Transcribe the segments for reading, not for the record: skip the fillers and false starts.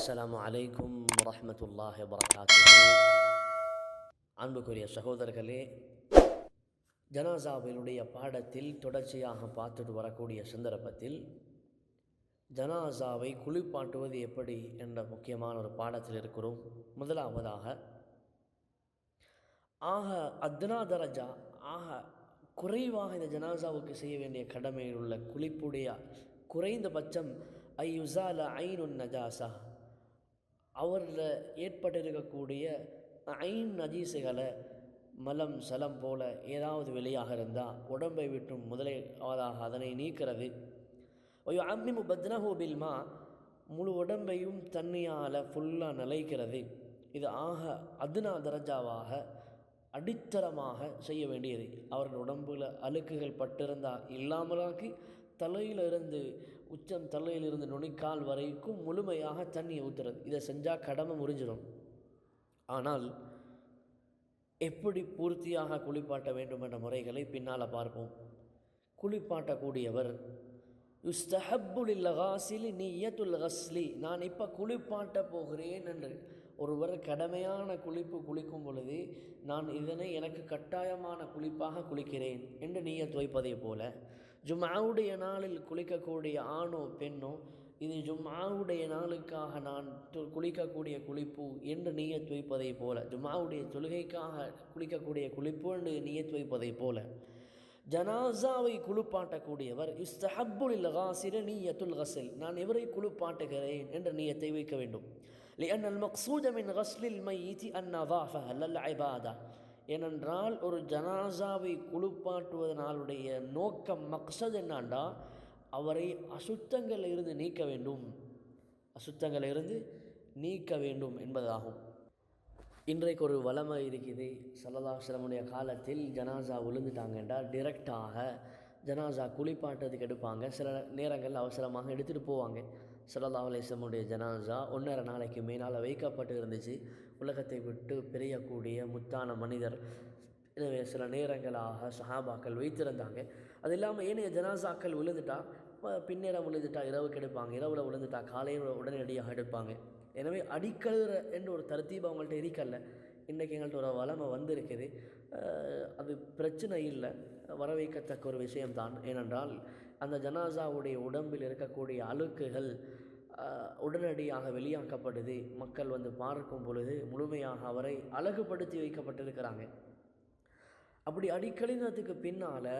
அஸ்ஸலாமு அலைக்கும் வரஹ்மத்துல்லாஹி வபரகாத்துஹு. அன்புக்குரிய சகோதரர்களே, ஜனாசாவினுடைய பாடத்தில் தொடர்ச்சியாக பார்த்துட்டு வரக்கூடிய சந்தர்ப்பத்தில் ஜனாசாவை குளிப்பாட்டுவது எப்படி என்ற முக்கியமான ஒரு பாடத்தில் இருக்கிறோம். முதலாவதாக அத்னா தரஜா, குறைவாக இந்த ஜனாசாவுக்கு செய்ய வேண்டிய கடமையில் உள்ள குளிப்புடைய குறைந்தபட்சம் ஐயுசால ஐனுன் நஜாசா, அவரில் ஏற்பட்டிருக்கக்கூடிய ஐன் நஜீசுகளை, மலம் சலம் போல ஏதாவது வெளியாக இருந்தால் உடம்பை விட்டும் முதலாவதாக அதனை நீக்கிறது. அம்மிமு பத்னஹு பில்மா, முழு உடம்பையும் தண்ணியால் ஃபுல்லாக நிலைக்கிறது. இது அத்னா தரஜாவாக அடித்தரமாக செய்ய வேண்டியது. அவர்கள் உடம்பில் அழுக்குகள் பட்டிருந்தால் இல்லாமலாக்கி தலையிலிருந்து உச்சம் தலையிலிருந்து நுனிக்கால் வரைக்கும் முழுமையாக தண்ணியை ஊற்றுறது. இதை செஞ்சால் கடமை முறிஞ்சிடும். ஆனால் எப்படி பூர்த்தியாக குளிப்பாட்ட வேண்டும் என்ற முறைகளை பின்னால் பார்ப்போம். குளிப்பாட்டக்கூடியவர் யுஸ்தஹப்புலில் காசிலி நிய்யத்துல் கஸ்லி, நான் இப்போ குளிப்பாட்ட போகிறேன் என்று ஒருவர் கடமையான குளிப்பு குளிக்கும் பொழுது நான் இதனை எனக்கு கட்டாயமான குளிப்பாக குளிக்கிறேன் என்று நிய்யத் வைப்பதை போல, ஜும்ஆவுடைய நாளில் குளிக்கக்கூடிய ஆணோ பெண்ணோ இது ஜும்ஆவுடைய நாளுக்காக நான் குளிக்கக்கூடிய குளிப்பு என்று நிய்யத் வைப்பதை போல, ஜும்ஆவுடைய தொழுகைக்காக குளிக்கக்கூடிய குளிப்பு என்று நிய்யத் வைப்பதை போல, ஜனாசாவை குளிப்பாட்டக்கூடியவர் யுஸ்தஹப்புலில் காசில நிய்யத்துல் கஸ்ல், நான் எவரை குளிப்பாட்டுகிறேன் என்ற நிய்யத்தை வைக்க வேண்டும். لأن المقصود من غسل الميت النظافة لا العبادة. ஏனென்றால் ஒரு ஜனாசாவை குளிப்பாட்டுவதனாலுடைய நோக்கம், மக்சத் என்னண்டா, அவரை அசுத்தங்களில் இருந்து நீக்க வேண்டும், அசுத்தங்களில் இருந்து நீக்க வேண்டும் என்பதாகும். இன்றைக்கு ஒரு வளமை இருக்குது. ஸல்லல்லாஹு அலைஹி வஸல்லம் காலத்தில் ஜனாசா விழுந்துட்டாங்கன்றா டிரெக்டாக ஜனாசா குளிப்பாட்டத்துக்கு எடுப்பாங்க. சில நேரங்கள் அவசரமாக எடுத்துகிட்டு போவாங்க. ஸல்லல்லாஹு அலைஹி வஸல்லம் ஜனாசா 1.5 நாளைக்கு மேலால் வைக்கப்பட்டு இருந்துச்சு. உலகத்தை விட்டு பிரியக்கூடிய முத்தான மனிதர். எனவே சில நேரங்களாக சஹாபாக்கள் வைத்திருந்தாங்க. அது இல்லாமல் ஏனைய ஜனாசாக்கள் விழுந்துட்டா பின்னேரம் விழுந்துட்டா இரவுக்கு எடுப்பாங்க, இரவில் விழுந்துட்டா காலையில் உடனடியாக எடுப்பாங்க. எனவே அடிக்கழுற என்ற ஒரு தர்த்தீப் அவங்கள்ட்ட இருக்கல. இன்றைக்கி எங்கள்கிட்ட ஒரு வளமை வந்திருக்குது. அது பிரச்சனை இல்லை, வர வைக்கத்தக்க ஒரு விஷயம்தான். ஏனென்றால் அந்த ஜனாசாவுடைய உடம்பில் இருக்கக்கூடிய அழுக்குகள் உடனடியாக வெளியாக்கப்படுது. மக்கள் வந்து பார்க்கும் பொழுது முழுமையாக அவரை அழகுபடுத்தி வைக்கப்பட்டிருக்கிறாங்க. அப்படி அடிக்கழினத்துக்கு பின்னால்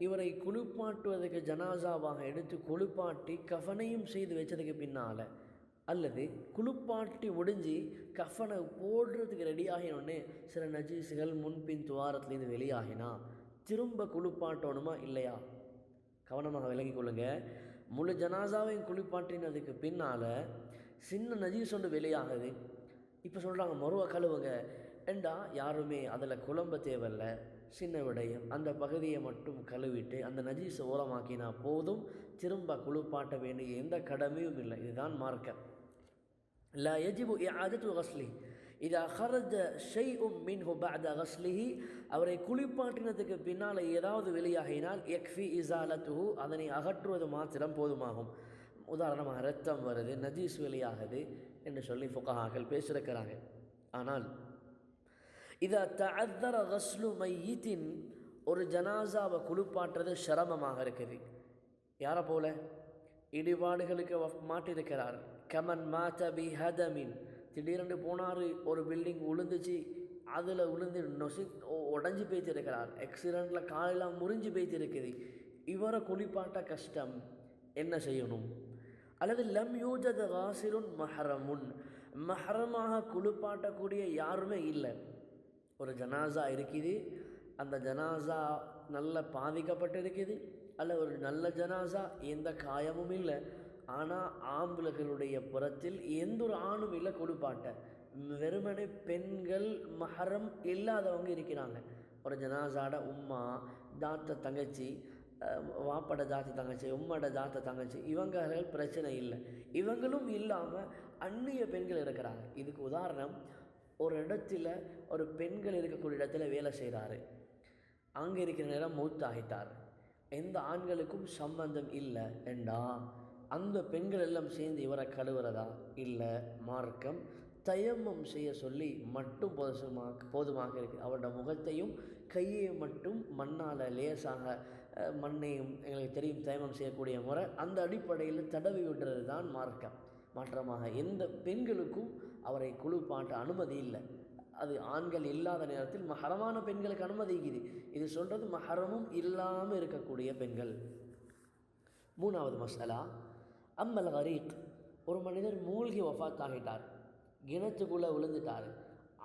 இவரை குளிப்பாட்டுவதற்கு ஜனாசாவாக எடுத்து குளிப்பாட்டி கஃனையும் செய்து வச்சதுக்கு பின்னால், அல்லது குளிப்பாட்டி ஒடிஞ்சு கஃனை போடுறதுக்கு ரெடியாகினோடனே சில நஜீசுகள் முன்பின் துவாரத்துலேருந்து வெளியாகினா திரும்ப குளிப்பாட்டணுமா இல்லையா? கவனமாக விளங்கிக் கொள்ளுங்க. முழு ஜனாசாவையும் குளிப்பாட்டினதுக்கு பின்னால் சின்ன நஜீஸ் ஒன்று வெளியாகுது. இப்போ சொல்கிறாங்க மறுவ கழுவுங்க ஏண்டா, யாருமே அதில் குழம்ப தேவையில்லை. சின்ன விடயம், அந்த பகுதியை மட்டும் கழுவிட்டு அந்த நஜீஸை ஓரமாக்கினா போதும், திரும்ப குளிப்பாட்ட வேண்டிய எந்த கடமையும் இல்லை. இதுதான் மார்க்கம். லா யஜிபு இஆதத்து கஸ்லி இதா ஹரஜ ஷைஉம் மின்ஹு பஅத கஸ்லிஹி, அவரை குளிப்பாட்டினதுக்கு பின்னால் ஏதாவது வெளியாகினால் யக்ஃபி இஸாலத்துஹு, அதனை அகற்றுவது மாத்திரம் போதுமாகும். உதாரணமாக இரத்தம் வருது, நஜீஸ் வெளியாகுது என்று சொல்லி ஃபுகஹாக்கள் பேசியிருக்கிறாங்க. ஆனால் இதா தஅத்தர கஸ்லு மையித்தின், ஒரு ஜனாசாவை குளிப்பாட்டுறது சிரமமாக இருக்குது. யாரை போல? இடிபாடுகளுக்கு மாட்டிருக்கிறார். கமன் மாத பி ஹதமின், திடீரென்று போனார், ஒரு பில்டிங் விழுந்துச்சு, அதில் விழுந்து உடஞ்சி பேய்த்திருக்கிறார். ஆக்சிடெண்ட்டில் காலெல்லாம் முறிஞ்சு பேய்த்திருக்குது. இவரை குளிப்பாட்ட கஷ்டம், என்ன செய்யணும்? அல்லது லம் யூஜத் காசிலுன் மஹரமுன், மஹரமாக குளிப்பாட்டக்கூடிய யாருமே இல்லை. ஒரு ஜனாசா இருக்குது, அந்த ஜனாசா நல்ல பாதிக்கப்பட்டு இருக்குது, அல்ல ஒரு நல்ல ஜனாசா, எந்த காயமும் இல்லை, ஆனால் ஆம்பளைகளுடைய புறத்தில் எந்த ஒரு ஆணும் இல்லை குளிப்பாட்ட, வெறுமனே பெண்கள் மஹரம் இல்லாதவங்க இருக்கிறாங்க. ஒரு ஜனாசாட உம்மா, தாத்த தங்கச்சி, வாப்பட ஜாத்த தங்கச்சி, உம்மட ஜாத்த தங்கச்சி, இவங்கள் பிரச்சனை இல்லை. இவங்களும் இல்லாமல் அந்நிய பெண்கள் இருக்கிறாங்க. இதுக்கு உதாரணம், ஒரு இடத்துல ஒரு பெண்கள் இருக்கக்கூடிய இடத்துல வேலை செய்கிறாரு. அங்கே இருக்கிற நேரம் மௌத்தாகிட்டார். எந்த ஆண்களுக்கும் சம்பந்தம் இல்லை என்றா அந்த பெண்கள் எல்லாம் சேர்ந்து இவரை கழுவுறதா? இல்லை, மார்க்கம் தயம்மம் செய்ய சொல்லி மட்டும் போதுமாக இருக்குது. அவரோட முகத்தையும் கையையும் மட்டும் மண்ணால் லேசாக மண்ணையும் எங்களுக்கு தெரியும் தயமம் செய்யக்கூடிய முறை, அந்த அடிப்படையில் தடவி விடுறது தான் மார்க்கம். மாற்றமாக எந்த பெண்களுக்கும் அவரை குளிப்பாட்ட அனுமதி இல்லை. அது ஆண்கள் இல்லாத நேரத்தில் மஹரமான பெண்களுக்கு அனுமதிக்குது. இது சொல்கிறது மஹரமும் இல்லாமல் இருக்கக்கூடிய பெண்கள். மூணாவது மசாலா, அம்மல் கரீக். ஒரு மனிதர் மூழ்கி வஃபாத் ஆகிட்டார், கிணத்துக்குள்ளே விழுந்துட்டார்,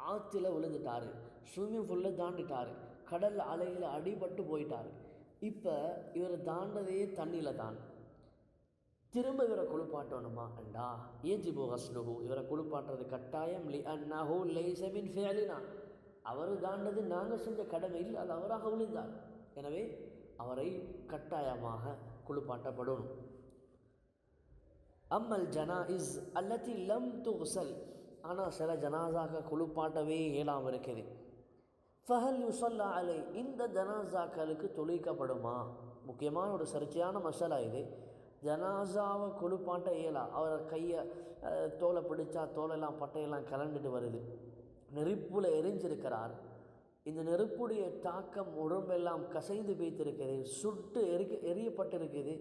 ஆற்றுல விழுந்துட்டார், ஸ்விம்மிங் பூலில் தாண்டிட்டார், கடல் அலையில் அடிபட்டு போயிட்டார். இப்போ இவரை தாண்டதே தண்ணியில் தான். திரும்ப இவரை குளிப்பாட்டணுமா என்றா ஏஜிபு ஹஸ்லுஹு, இவரை குளிப்பாட்டுறது கட்டாயம். லி அன்னஹு லைஸ மின் ஃபிஅலினா, அவர் தாண்டது நாங்கள் செஞ்ச கடமை இல்லை, அது அவராக விழுந்தார். எனவே அவரை கட்டாயமாக குளிப்பாட்டப்படும். அம்மல் ஜனாஇஸ் அல்லத்தி லம் துக்ஸல், ஆனால் சில ஜனாசாக்கள் குளிப்பாட்டவே இயலாமல் இருக்குது. ஃபஹல் யுஸல்லா அலை, இந்த ஜனாசாக்களுக்கு தொழுவிக்கப்படுமா? முக்கியமான ஒரு சர்ச்சையான மசாலா இது. ஜனாசாவை குளிப்பாட்ட இயலா, அவரை கையை தோலை பிடிச்சா தோலெல்லாம் பட்டையெல்லாம் கலண்டுட்டு வருது, நெருப்பில் எரிஞ்சிருக்கிறார், இந்த நெருப்புடைய தாக்கம் உடம்பெல்லாம் கசைந்து பேய்த்திருக்குது, சுட்டு எரியப்பட்டிருக்குது.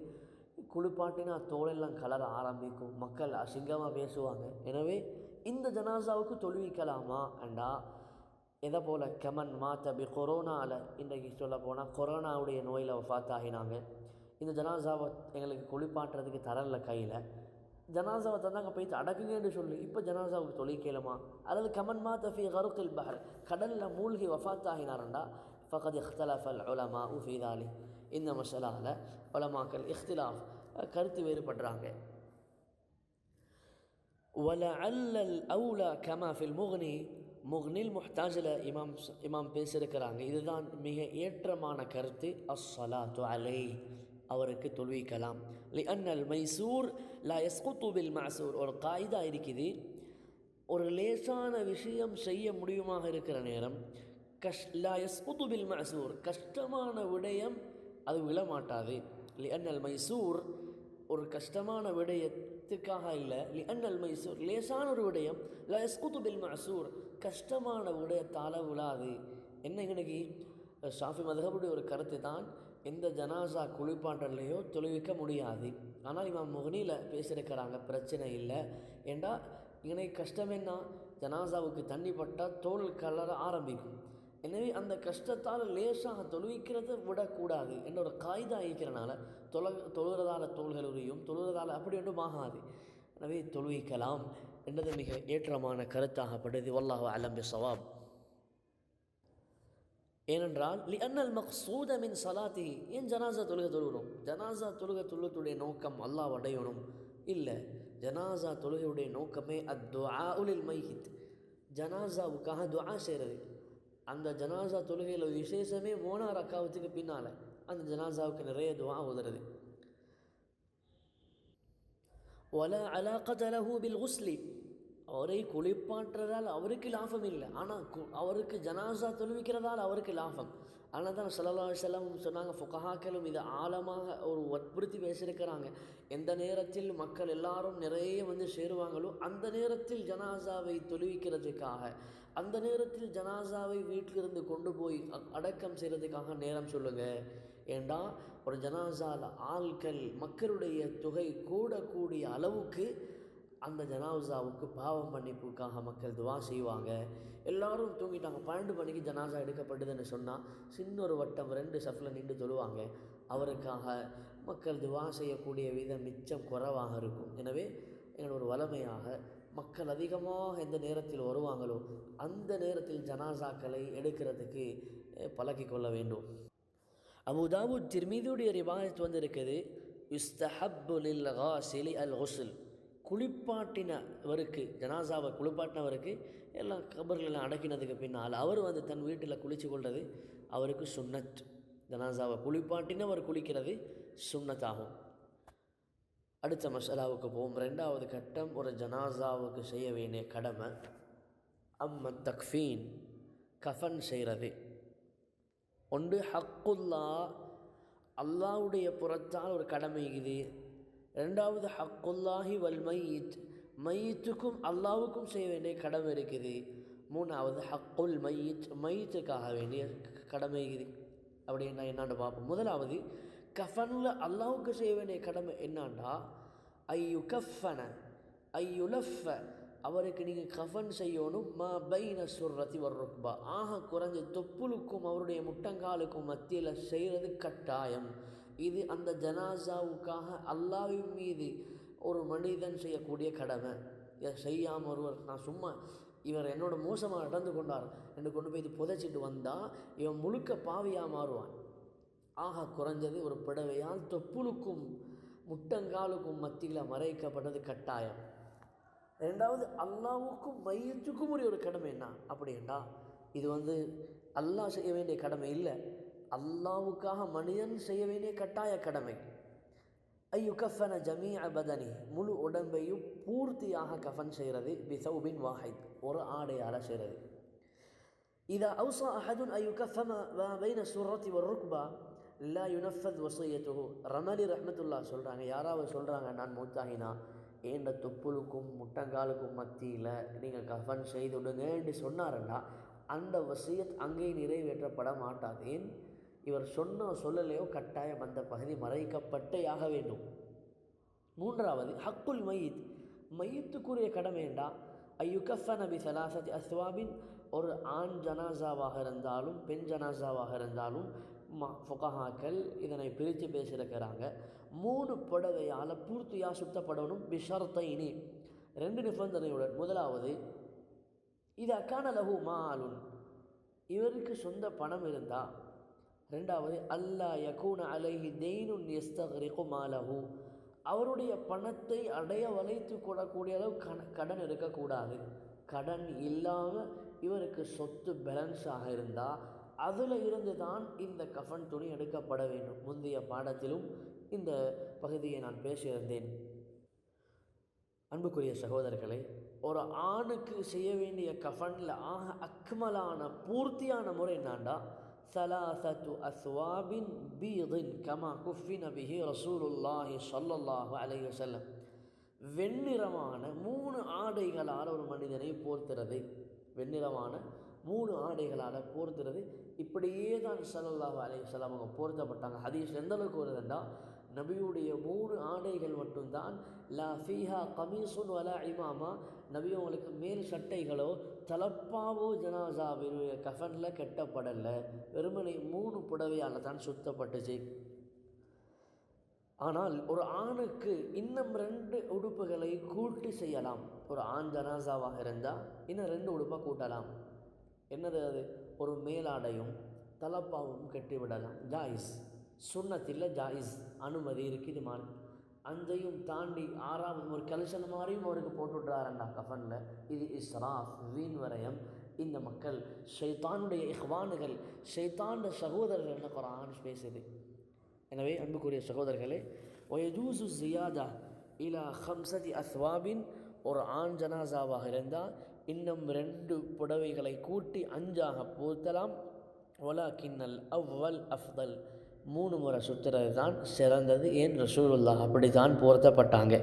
குளிப்பாட்டினா தோலெல்லாம் கலர ஆரம்பிக்கும், மக்கள் அசிங்கமாக பேசுவாங்க. எனவே இந்த ஜனாசாவுக்கு தொழுவிக்கலாமா என்றா எதை போல் கமன் மாத்தபி கொரோனாவில், இன்றைக்கு சொல்ல போனால் கொரோனாவுடைய நோயில் வஃபாத்தாகினாங்க. இந்த ஜனாசாவை எங்களுக்கு குளிப்பாட்டுறதுக்கு தரல கையில், ஜனாசாவை தந்தாங்க போய்த்து அடக்குங்கன்னு சொல்லி இப்போ ஜனாசாவுக்கு தொழிக்கலுமா? அல்லது கமன் மாத்தஃபி கருக்கில் பஹர், கடலில் மூழ்கி வஃபாத்தாகினாரண்டா ஃபகத் இஹ்தலஃபல் உலமாஉ ஃபீ தாலிக். இந்த மஸலாவில் உலமாக்கள் இஹ்திலாஃப் கருத்து வேறுபடுறாங்க. வலஅல்லல் அவுலா கமா ஃபில் முக்னி, முக்னில் முஹ்தாஜில் இமாம் பேசியிருக்கிறாங்க, இதுதான் மிக ஏற்றமான கருத்து. அஸ்ஸலாத்து அலை, அவருக்கு தொழுவிக்கலாம். லிஅன்னல் மைசூர் லா யஸ்குத்து பில் மஅசூர், ஒரு காயிதா இருக்குது. ஒரு லேசான விஷயம் செய்ய முடியுமாக இருக்கிற நேரம் லா யஸ்குத்து பில் மஅசூர், கஷ்டமான விடயம் அது விழமாட்டாது. லிஅன்னல் மைசூர், ஒரு கஷ்டமான விடயத்துக்காக இல்லை, லிஅன்னல் மைசூர் லேசான ஒரு விடயம், லா யஸ்குத்து பில் மஅசூர், கஷ்டமான விடயத்தால் விழாது. என்ன இன்னைக்கு ஷாஃபி மதுஹபுடைய ஒரு கருத்து தான், எந்த ஜனாசா குளிப்பாட்டலையோ தொழுவிக்க முடியாது. ஆனால் இமாம் முக்னியில் பேசியிருக்கிறாங்க பிரச்சனை இல்லை. ஏண்டா இன்னைக்கு கஷ்டம் என்ன, ஜனாசாவுக்கு தண்ணி பட்டால் தோல் கலர ஆரம்பிக்கும். எனவே அந்த கஷ்டத்தால் லேசாக தொழுவிக்கிறத விடக்கூடாது என்ற ஒரு காய்தா இருக்கிறனால தொழுகிறதால தோள்கள் உரியும், தொழுகிறதால அப்படி ஒன்றும் ஆகாது. எனவே தொழுவிக்கலாம் என்றது மிக ஏற்றமான கருத்தாகப்படுது. வல்லாஹு அலம் பிஸ்ஸவாப். ஏனென்றால் லிஅன்னல் மக்சூத மின் ஸலாத்திஹி, ஏன் ஜனாசா தொழுகிறோம்? ஜனாசா தொழுகத்துடைய நோக்கம் அல்லாஹ் அடையணும் இல்லை. ஜனாசா தொழுகையுடைய நோக்கமே அத்துஆஉ லில் மையித், ஜனாசாவுக்காக துஆ செய்கிறது. அந்த ஜனாசா தொழுகையில் விசேஷமே 3 ரக்காவத்துக்கு பின்னால் அந்த ஜனாசாவுக்கு நிறைய துஆ ஓதுறது. வலா அலாகத லஹு பில் குஸ்லி, அவரை குளிப்பாட்டுறதால் அவருக்கு லாபம் இல்லை, ஆனால் அவருக்கு ஜனாசா தொழுவிக்கிறதால் அவருக்கு லாபம். ஆனால் தான் ஸல்லல்லாஹு அலைஹி வஸல்லம் சொன்னாங்க, ஃபுகஹாக்களும் இதை ஆழமாக ஒரு வற்புறுத்தி பேசியிருக்கிறாங்க. எந்த நேரத்தில் மக்கள் எல்லாரும் நிறைய வந்து சேருவாங்களோ அந்த நேரத்தில் ஜனாசாவை தொழுவிக்கிறதுக்காக, அந்த நேரத்தில் ஜனாசாவை வீட்டிலிருந்து கொண்டு போய் அடக்கம் செய்கிறதுக்காக நேரம் சொல்லுங்கள். ஏண்டா ஒரு ஜனாசாவில் ஆட்கள் மக்களுடைய தொகை கூடக்கூடிய அளவுக்கு அந்த ஜனாசாவுக்கு பாவம் மன்னிப்புக்காக மக்கள் துவா செய்வாங்க. எல்லோரும் தூங்கிட்டாங்க, 12 மணிக்கு ஜனாசா எடுக்கப்படுதுன்னு சொன்னால் சின்ன ஒரு வட்டம் 2 சஃபில் நின்று தொழுவாங்க. அவருக்காக மக்கள் துவா செய்யக்கூடிய விதம் மிச்சம் குறைவாக இருக்கும். எனவே எங்களோட ஒரு வளமையாக மக்கள் அதிகமாக எந்த நேரத்தில் வருவாங்களோ அந்த நேரத்தில் ஜனாசாக்களை எடுக்கிறதுக்கு பழக்கிக்கொள்ள வேண்டும். அபூ தாவூத் திர்மிதியுடைய ரிவாயத் வந்து இருக்குது, யுஸ்தஹப்பு லில் காசிலி அல் குஸ்ல், குளிப்பாட்டினவருக்கு, ஜனாசாவை குளிப்பாட்டினவருக்கு எல்லாம் கபர்களெல்லாம் அடக்கினதுக்கு பின்னால் அவர் வந்து தன் வீட்டில் குளித்து கொள்வது அவருக்கு சுன்னத். ஜனாசாவை குளிப்பாட்டினவர் குளிக்கிறது சுன்னத்தாகும். அடுத்த மசாலாவுக்கு போவோம். 2வது கட்டம், ஒரு ஜனாசாவுக்கு செய்ய வேண்டிய கடமை அம்ம தக்ஃபீன், கஃபன் செய்கிறது. ஒன்று ஹக்குல்லா, அல்லாவுடைய புறத்தால் ஒரு கடமை இது, ரெண்டாவது ஹக்குல்லாஹி வல் மையித், மையத்துக்கும் அல்லாவுக்கும் செய்ய வேண்டிய கடமை இருக்குது. மூணாவது ஹக்குல் மையித், மையத்துக்காக வேண்டிய கடமை இருக்குது. அப்படின்னா என்னான்னு பார்ப்போம். முதலாவது கஃபனில் அல்லாவுக்கு செய்ய வேண்டிய கடமை என்னான்டா, ஐயு கஃபன ஐயுலஃப, அவருக்கு நீங்கள் கஃபன் செய்யணும். மா பைன சுர்ரத்தி வர்ருக்பா, ஆக குறைஞ்ச தொப்புளுக்கும் அவருடைய முட்டங்காலுக்கும் மத்தியில் செய்கிறது கட்டாயம். இது அந்த ஜனாசாவுக்காக அல்லாஹ்வின் மீது ஒரு மனிதன் செய்யக்கூடிய கடமை. இதை செய்யாமல் ஒருவர், நான் சும்மா இவர் என்னோட மோசமாக நடந்து கொண்டார் என்று கொண்டு போய் இது புதைச்சிட்டு வந்தால் இவன் முழுக்க பாவியாக மாறுவான். ஆக குறைஞ்சது ஒரு புடவையால் தொப்புளுக்கும் முட்டங்காலுக்கும் மத்தியில் மறைக்கப்பட்டது கட்டாயம். ரெண்டாவது அல்லாவுக்கும் மையத்துக்கும் ஒரு கடமை என்ன அப்படின்னா, இது அல்லாஹ் செய்ய வேண்டிய கடமை இல்லை, அல்லாவுக்காக மனிதன் செய்ய வேண்டிய கட்டாய கடமை. ஐயு கஃபன ஜமீஅ பதனி, முழு உடம்பையும் பூர்த்தியாக கஃபன் செய்கிறது. பிசௌபின் வாஹித், ஒரு ஆடையால் செய்கிறது. இதா அவுஸா அஹதுன் ஐயு கஃபம பைன சுர்ரத்தி வர்ருக்பா லா யுனஃபத் வஸியத்துஹு. ரமலி ரஹ்மத்துல்லாஹ் சொல்கிறாங்க, யாராவது சொல்கிறாங்க நான் மூத்தாகினா ஏண்ட தொப்புளுக்கும் முட்டங்காலுக்கும் மத்தியில் நீங்கள் கஃபன் செய்துடுங்கன்னு சொன்னாருன்னா அந்த வசியத் அங்கே நிறைவேற்றப்பட மாட்டாது. ஏன், இவர் சொல்லலையோ கட்டாயம் அந்த பகுதி மறைக்கப்பட்டே ஆக வேண்டும். மூன்றாவது ஹக்குல் மையித், மையத்துக்குரிய கடமைண்டா ஐயுகஃபன பி சலாசதி அஸ்வாபின், ஒரு ஆண் ஜனாசாவாக இருந்தாலும் பெண் ஜனாசாவாக இருந்தாலும் ஃபுகஹாக்கள் இதனை பிரித்து பேசியிருக்கிறாங்க. 3 புடவையால் பூர்த்தியாக சுத்தப்படணும். பிஷர்த்தைனி, 2 நிபந்தனையுடன். முதலாவது இது அக்கான லஹு மாலுன், இவருக்கு சொந்த பணம் இருந்தால். ரெண்டாவது அல்லா யகூன அலைஹி தெய்னுன் யஸ்தக்ரிகு மாலஹு, அவருடைய பணத்தை அடைய வளைத்து கொள்ளக்கூடிய அளவு கடன் இருக்கக்கூடாது. கடன் இல்லாமல் இவருக்கு சொத்து பேலன்ஸாக இருந்தால் அதில் இருந்து தான் இந்த கஃபன் துணி எடுக்கப்பட வேண்டும். முந்தைய பாடத்திலும் இந்த பகுதியை நான் பேசியிருந்தேன். அன்புக்குரிய சகோதரர்களை, ஒரு ஆணுக்கு செய்ய வேண்டிய கஃபனில் ஆக அக்மலான பூர்த்தியான முறை என்னாண்டா சலாசத்து அஸ்வாபின் பீதின் கமா குஃபின பிஹி ரசூலுல்லாஹி ஸல்லல்லாஹு அலைஹி வஸல்லம், வெண்ணிறமான 3 ஆடைகளால் ஒரு மனிதனை போர்த்துறது. வெண்ணிறமான 3 ஆடைகளால் போர்த்துறது. இப்படியே தான் ஸல்லல்லாஹு அலைஹி வஸல்லம் அவங்க போர்த்தப்பட்டாங்க. ஹதீஸ் எந்த அளவுக்கு வருதுன்னா, நபியுடைய 3 ஆடைகள் மட்டும்தான். லா ஃபீஹா கமீசுன் வலா இமாமா, நபி அவங்களுக்கு மேல் சட்டைகளோ தலப்பாவோ ஜனாசாவினுடைய கஃபனில் கட்டப்படலை. வெறுமனை 3 புடவையால் தான் சுத்தப்பட்டுச்சு. ஆனால் ஒரு ஆணுக்கு இன்னும் 2 உடுப்புகளை கூட்டி செய்யலாம். ஒரு ஆண் ஜனாசாவாக இருந்தால் இன்னும் 2 உடுப்பாக கூட்டலாம். என்னது அது? ஒரு மேலாடையும் தலப்பாவும் கட்டிவிடலாம். ஜாயிஸ், சுன்னத்தில் ஜாயிஸ், அனுமதி இருக்குது. அந்தையும் தாண்டி 6வது ஒரு கலிசன் மாதிரியும் அவருக்கு போட்டுவிட்றாருண்டா கஃபனில். இது இஸ்ராஃப், வீண் வரையம். இந்த மக்கள் ஷைத்தானுடைய இஹ்வானுகள், ஷைத்தானுடைய சகோதரர்கள் என்ன குர்ஆன் பேசுது. எனவே அன்புக்குரிய சகோதரர்களே, வயஜூசு ஜியாதா இலா 5 அஸ்வாபின், ஒரு ஆண் ஜனாசாவாக இருந்தால் இன்னும் 2 புடவைகளை கூட்டி 5ஆக போர்த்தலாம். வலாக்கின்னல் அவ்வல் அஃதல், 3 முறை சுற்றுறது தான் சிறந்தது. ஏன், ரசூலுல்லாஹ் அப்படி தான் போர்த்தப்பட்டாங்க.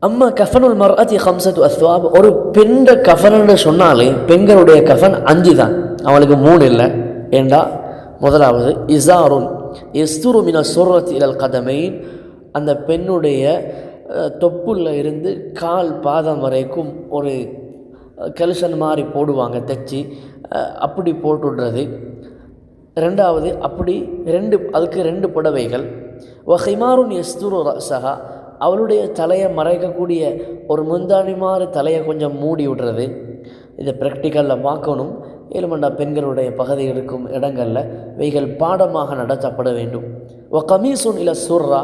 அம்மா கஃபனுல் மர்அத்தி 5 அஸ்வாப், ஒரு பெண்ட கஃபன்னு சொன்னாலே பெண்களுடைய கஃபன் 5 தான், அவளுக்கு 3 இல்லை. ஏண்டா, முதலாவது இசாருன் எஸ்துரு மின சுர்ரத்தி இலல் கதமைன், அந்த பெண்ணுடைய தொப்புள்ள இருந்து கால் பாதம் வரைக்கும் ஒரு கலிசன் மாதிரி போடுவாங்க தைச்சி, அப்படி போட்டுடுறது. ரெண்டாவது அப்படி அதுக்கு 2 புடவைகள். வஹிமாருன் எஸ்துரு ரஸஹா, அவளுடைய தலையை மறைக்கக்கூடிய ஒரு முந்தாணி மாதிரி தலையை கொஞ்சம் மூடி விடுறது. இதை ப்ராக்டிக்கலில் பார்க்கணும். ஏழுமண்டா பெண்களுடைய பகுதி இருக்கும் இடங்களில் இவைகள் பாடமாக நடத்தப்பட வேண்டும். வ கமீசுன் இல சுர்ரா,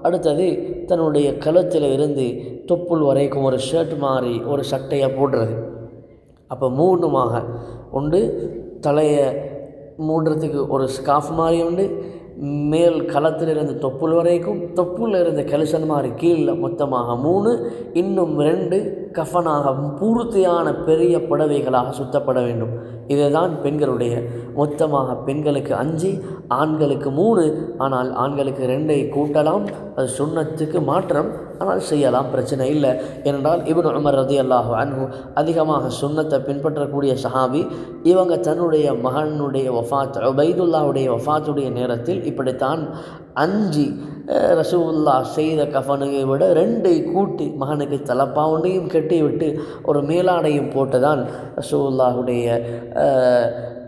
அடுத்தது தன்னுடைய கழுத்தில் இருந்து தொப்புள் வரைக்கும் ஒரு ஷர்ட் மாதிரி ஒரு சட்டையை போடுறது. அப்போ 3மாக உண்டு. தலையை மூடுறதுக்கு ஒரு ஸ்காஃப் மாதிரி உண்டு, மேல் களத்தில் இருந்து தொப்புள் வரைக்கும், தொப்புள் இருந்து கலிசன் மாதிரி கீழே, மொத்தமாக 3. இன்னும் 2 கஃபனாக பூர்த்தியான பெரிய புடவைகளாக சுத்தப்பட வேண்டும். இதுதான் பெண்களுடைய மொத்தமாக பெண்களுக்கு 5, ஆண்களுக்கு 3. ஆனால் ஆண்களுக்கு 2 கூட்டலாம். அது சுன்னத்துக்கு மாற்றம், ஆனால் செய்யலாம், பிரச்சனை இல்லை. ஏனென்றால் இப்னு உமர் ரலியல்லாஹு அன்ஹு அதிகமாக சுன்னத்தை பின்பற்றக்கூடிய சஹாபி. இவங்க தன்னுடைய மகனுடைய வஃபாத், உபைதுல்லாவுடைய வஃபாத்துடைய நேரத்தில் இப்படித்தான் 5 ரசூலுல்லா செய்த கஃபனை விட 2 கூட்டி மகனுக்கு தலப்பாவுண்டையும் கட்டி விட்டு ஒரு மேலாடையும் போட்டு தான் ரசூலுல்லாஹுடைய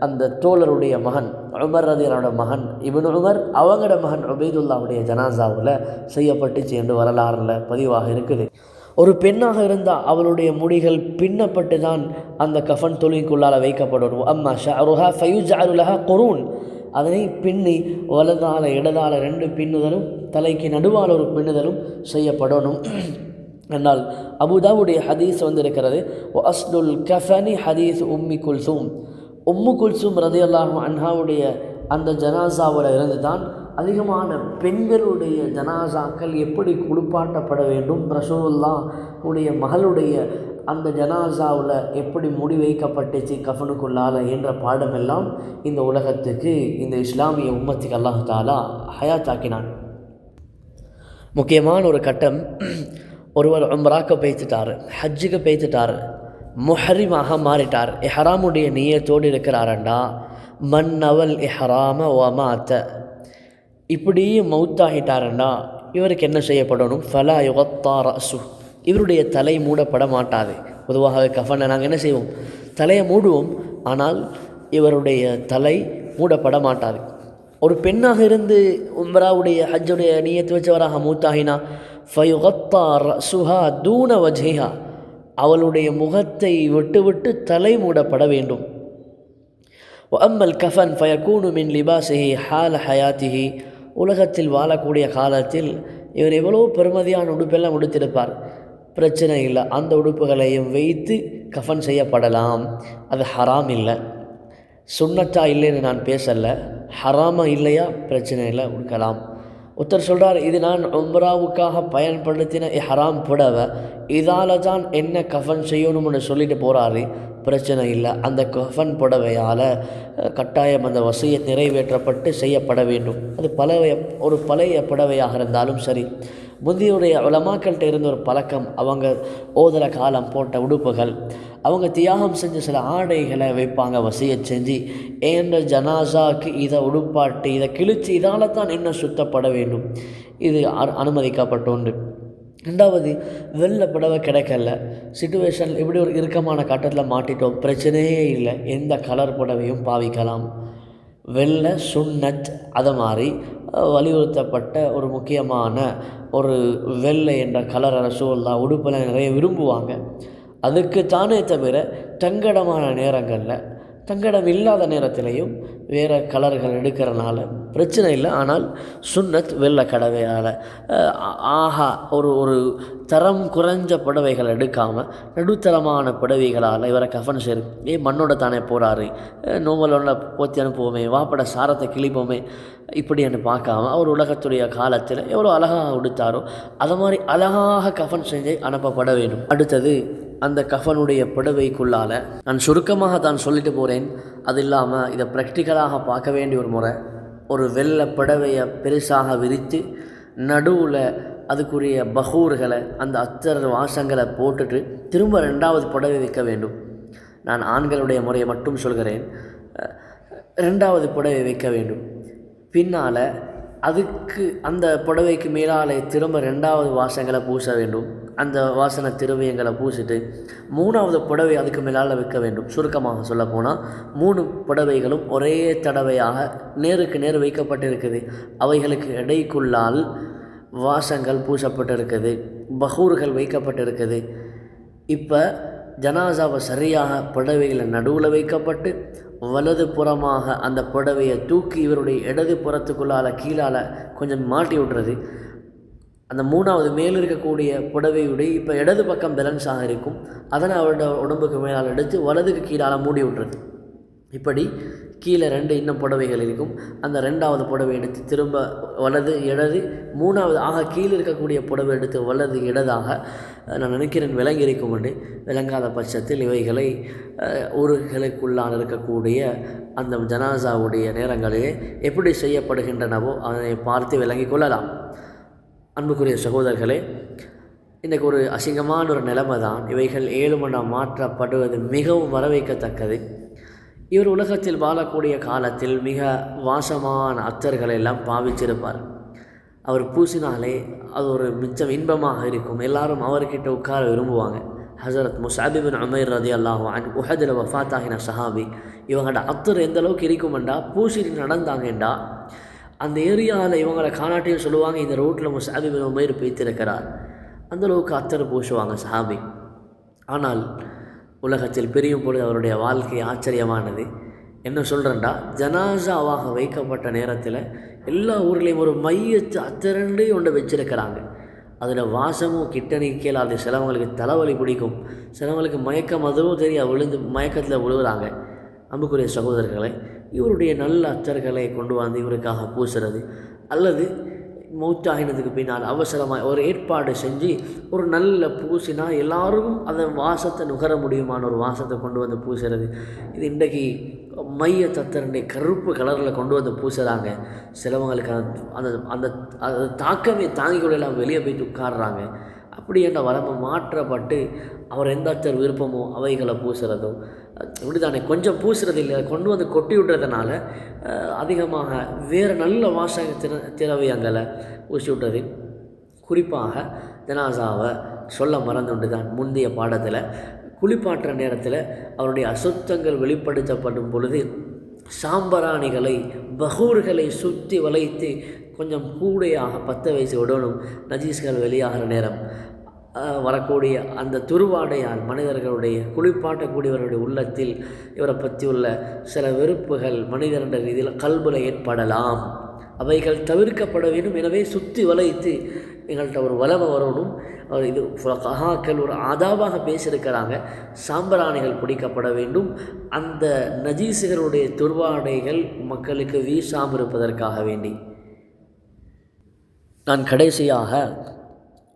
அந்த தோழருடைய மகன் உமர் ரலியல்லாஹு மகன் இப்னு உமர் அவங்களோட மகன் உபைதுல்லாவுடைய ஜனாசாவில் செய்யப்பட்டுச்சு என்று வரலாறில் பதிவாக இருக்குது. ஒரு பெண்ணாக இருந்தால் அவளுடைய முடிகள் பின்னப்பட்டு தான் அந்த கஃபன் தொழுகைக்குள்ளால் வைக்கப்படணும். அம்மா ஷஅருஹா ஃபயுஜஅலு லஹா குரூன், அதனை பின்னி வலதால இடதால 2 பின்னுதலும் தலைக்கு நடுவால் ஒரு பின்னுதலும் செய்யப்படணும். என்னால் அபுதாவுடைய ஹதீஸ் வந்திருக்கிறது. அஸ்லுல் கஃபனி ஹதீஸ் உம்மு குல்சூம் ரலியல்லாஹு அன்ஹாவுடைய அந்த ஜனாசாவில் இருந்து தான் அதிகமான பெண்களுடைய ஜனாசாக்கள் எப்படி குளிப்பாட்டப்பட வேண்டும், ரசூலுல்லாஹுடைய மகளுடைய அந்த ஜனாசாவில் எப்படி முடி வைக்கப்பட்டுச்சு கஃபனுக்குள்ளால் என்ற பாடமெல்லாம் இந்த உலகத்துக்கு, இந்த இஸ்லாமிய உம்மத்துக்கு அல்லாஹ் தஆலா ஹயாத்தாக்கினான். முக்கியமான ஒரு கட்டம், ஒருவர் உம்ராக்கு பேய்த்துட்டார், ஹஜ்ஜுக்கு பேய்த்துட்டார், முஹரிமாக மாறிட்டார், இஹ்ராமுடைய நியத்தோடு இருக்கிறாரண்டா, மன்னவல் இஹ்ராம வமாத்த, இப்படியே மௌத்தாகிட்டாரண்டா இவருக்கு என்ன செய்யப்படணும்? ஃபலா யுகத்தா ரஅஸு, இவருடைய தலை மூடப்பட மாட்டாது. பொதுவாக கஃபனை நாங்கள் என்ன செய்வோம்? தலையை மூடுவோம், ஆனால் இவருடைய தலை மூடப்பட மாட்டாது. ஒரு பெண்ணாக இருந்து உம்ராவுடைய ஹஜ்ஜுடைய நியத்து வச்சவராக மூத்தாகினா ஃபயுகத்தா ரஅஸுஹா தூன வஜ்ஹிஹா, அவளுடைய முகத்தை விட்டு தலை மூடப்பட வேண்டும். வஅம்மல் கஃபன் ஃபயகூனு மின் லிபாஸிஹி ஹால ஹயாத்திஹி, உலகத்தில் வாழக்கூடிய காலத்தில் இவர் எவ்வளோ பெருமதியான உடுப்பெல்லாம் உடுத்திருப்பார், பிரச்சனை இல்லை, அந்த உடுப்புகளையும் வைத்து கஃபன் செய்யப்படலாம். அது ஹராம் இல்லை, சுன்னத்தா இல்லைன்னு நான் பேசலை, ஹராமா இல்லையா பிரச்சனை இல்லை, உடுக்கலாம். ஒருத்தர் சொல்கிறார், இது நான் உம்ராவுக்காக பயன்படுத்தின ஹராம் புடவை, இதால் தான் என்ன கஃபன் செய்யணும்னு சொல்லிட்டு போகிறாரு, பிரச்சனை இல்லை. அந்த கஃபன் புடவையால் கட்டாயம் அந்த வசியத் நிறைவேற்றப்பட்டு செய்யப்பட வேண்டும். அது ஒரு பழைய புடவையாக இருந்தாலும் சரி. முந்தியுடைய உலமாக்கள்கிட்ட இருந்த ஒரு பழக்கம், அவங்க ஓதுற காலம் போட்ட உடுப்புகள், அவங்க தியாகம் செஞ்ச சில ஆடைகளை வைப்பாங்க வசியத் செஞ்சு, ஏன்ற ஜனாசாக்கு இதை உடுப்பாட்டி இதை கிழிச்சு இதால் தான் என்ன சுத்தப்பட வேண்டும், இது அனுமதிக்கப்பட்டோன்று. 2வது, வெள்ளை புடவை கிடைக்கல, சிச்சுவேஷன் இப்படி ஒரு இறுக்கமான கட்டத்தில் மாட்டிட்டோம், பிரச்சனையே இல்லை, எந்த கலர் புடவையும் பாவிக்கலாம். வெள்ளை சுன்னத், அதை மாதிரி வலியுறுத்தப்பட்ட ஒரு முக்கியமான ஒரு வெள்ளை என்ற கலர் ரசூலுல்லாஹ் உடுப்பில் நிறைய விரும்புவாங்க. அதுக்குத்தானே தவிர தங்கடமான நேரங்களில், தங்கடம் இல்லாத நேரத்திலையும் வேறு கலர்கள் எடுக்கிறனால பிரச்சனை இல்லை. ஆனால் சுன்னத் வெள்ளை கடவையால் ஒரு தரம் குறைஞ்ச புடவைகள் எடுக்காமல் நடுத்தரமான புடவைகளால் இவரை கஃபன் செய்து, மண்ணோட தானே போகிறாரு, நோமலோட போத்தி அனுப்புவோமே, வாப்பட சாரத்தை கிழிப்போமே, இப்படின்னு பார்க்காம அவர் உலகத்துடைய காலத்தில் எவ்வளோ அழகாக உடுத்தாரோ அதை மாதிரி அழகாக கஃபன் செஞ்சு அனுப்பப்பட வேண்டும். அடுத்தது, அந்த கஃபனுடைய புடவைக்குள்ளால் நான் சுருக்கமாக தான் சொல்லிட்டு போகிறேன், அது இல்லாமல் இதை ப்ராக்டிக்கலாக பார்க்க வேண்டிய ஒரு முறை, ஒரு வெள்ளை புடவையை பெருசாக விரித்து நடுவில் அதுக்குரிய பகூர்களை, அந்த அத்தர் வாசங்களை போட்டுட்டு திரும்ப 2வது புடவை வைக்க வேண்டும். நான் ஆண்களுடைய முறையை மட்டும் சொல்கிறேன். 2வது புடவை வைக்க வேண்டும். பின்னால் அதுக்கு அந்த புடவைக்கு மேலாலே திரும்ப 2வது வாசங்களை பூச வேண்டும். அந்த வாசனை திரவியங்களை பூசிட்டு 3வது புடவை அதுக்கு மேலால் வைக்க வேண்டும். சுருக்கமாக சொல்ல போனால் 3 புடவைகளும் ஒரே தடவையாக நேருக்கு நேர் வைக்கப்பட்டிருக்குது. அவைகளுக்கு இடைக்குள்ளால் வாசங்கள் பூசப்பட்டிருக்குது, பகூர்கள் வைக்கப்பட்டிருக்குது. இப்போ ஜனாசாவை சரியாக புடவைகளை நடுவில் வைக்கப்பட்டு வலது புறமாக அந்த புடவையை தூக்கி இவருடைய இடது புறத்துக்குள்ளால் கீழால் கொஞ்சம் மாட்டி விடுறது. அந்த 3வது மேல் இருக்கக்கூடிய புடவையுடைய இப்போ இடது பக்கம் பேலன்ஸாக இருக்கும், அதனை அவரோட உடம்புக்கு மேலால் எடுத்து வலதுக்கு கீழால் மூடி விட்டுறது. இப்படி கீழே 2 இன்னும் புடவைகள் இருக்கும். அந்த 2வது புடவை எடுத்து திரும்ப வலது இடது, 3வது கீழே இருக்கக்கூடிய புடவை எடுத்து வலது இடதாக நான் நினைக்கிறேன் விளங்கி இருக்கும் என்று. விளங்காத பட்சத்தில் இவைகளை ஊர்களுக்குள்ளால் இருக்கக்கூடிய அந்த ஜனாசாவுடைய நேரங்களிலே எப்படி செய்யப்படுகின்றனவோ அதனை பார்த்து விளங்கி கொள்ளலாம். அன்புக்குரிய சகோதரர்களே, இன்றைக்கு ஒரு அசிங்கமான ஒரு நிலைமை தான். இவைகள் 7 மணம் மாற்றப்படுவது மிகவும் வரவேற்கத்தக்கது. இவர் உலகத்தில் வாழக்கூடிய காலத்தில் மிக வாசமான அத்தர்களை எல்லாம் பாவிச்சிருப்பார். அவர் பூசினாலே அது ஒரு மிச்சம் இன்பமாக இருக்கும். எல்லாரும் அவர்கிட்ட உட்கார விரும்புவாங்க. ஹஸரத் முஸ்அப் இப்னு உமைர் ரலியல்லாஹு அன்ஹு உஹதில் வஃபாத்தாகின சஹாபி. இவங்களோட அத்தர் எந்த அளவுக்கு இருக்குமெண்டா, பூசிட்டு நடந்தாங்கண்டா அந்த ஏரியாவில் இவங்களை காணாட்டியும் சொல்லுவாங்க, இந்த ரோட்டில் முஸ்அப் இப்னு உமைர் பேத்திருக்கிறார். அந்தளவுக்கு அத்தர் பூசுவாங்க சஹாபி. ஆனால் உலகத்தில் பிரியும் பொழுது அவருடைய வாழ்க்கை ஆச்சரியமானது. என்ன சொல்கிறேன்டா, ஜனாசாவாக வைக்கப்பட்ட நேரத்தில் எல்லா ஊர்லேயும் ஒரு மையத்து அத்தரண்டு ஒன்று வச்சுருக்கிறாங்க. அதில் வாசமும் கிட்டணிக்கையில் அது சிலவங்களுக்கு தலைவலி பிடிக்கும், சிலவங்களுக்கு மயக்கம் அதுவும் தெரியாது, விழுந்து மயக்கத்தில் விழுகிறாங்க. அன்புக்குரிய சகோதரர்களை, இவருடைய நல்ல அத்தர்களை கொண்டு வந்து இவருக்காக பூசுறது, அல்லது மௌத்தாகினதுக்கு பின்னால் அவசரமாக ஒரு ஏற்பாடு செஞ்சு ஒரு நல்ல பூசினா எல்லாருக்கும் அந்த வாசத்தை நுகர முடியுமான ஒரு வாசத்தை கொண்டு வந்து பூசுறது. இது இன்றைக்கு மைய தத்தரண்டை கருப்பு கலரில் கொண்டு வந்து பூசுகிறாங்க. சிலவங்களுக்கு அந்த அந்த அந்த தாக்கமே தாங்கிக்கொள்ளலாம், வெளியே போய்ட்டு உட்காடுறாங்க. அப்படி என்ற வரம்பு மாற்றப்பட்டு அவர் எந்த அத்தர் விருப்பமோ அவைகளை பூசுகிறதோ இப்படி தானே. கொஞ்சம் பூசுறது இல்லை, கொண்டு வந்து கொட்டி விட்டுறதுனால அதிகமாக வேறு நல்ல வாசக திரவியங்களை பூசி விட்டது. குறிப்பாக ஜனாசாவை சொல்ல மறந்துண்டு தான் முந்தைய பாடத்தில் குளிப்பாட்டுற நேரத்தில் அவருடைய அசுத்தங்கள் வெளிப்படுத்தப்படும் பொழுது சாம்பராணிகளை பகூர்களை சுற்றி வளைத்து கொஞ்சம் கூடையாக பற்ற வைத்து விடணும். நஜீஸ்கள் வெளியாகிற நேரம் வரக்கூடிய அந்த துருவாடையால் மனிதர்களுடைய குளிப்பாட்டக்கூடியவருடைய உள்ளத்தில் இவரை பற்றி உள்ள சில வெறுப்புகள் மனிதர்ன்ற ரீதியில் கல்புல ஏற்படலாம். அவைகள் தவிர்க்கப்பட வேண்டும். எனவே சுற்றி வளைத்து எங்கள்கிட்ட ஒரு வளமை வரணும். இது கஹாக்கள் ஒரு ஆதாபாக பேசியிருக்கிறாங்க. சாம்பராணிகள் பிடிக்கப்பட வேண்டும். அந்த நஜீசுகளுடைய துர்வாடைகள் மக்களுக்கு வீசாமல் இருப்பதற்காக வேண்டி. நான் கடைசியாக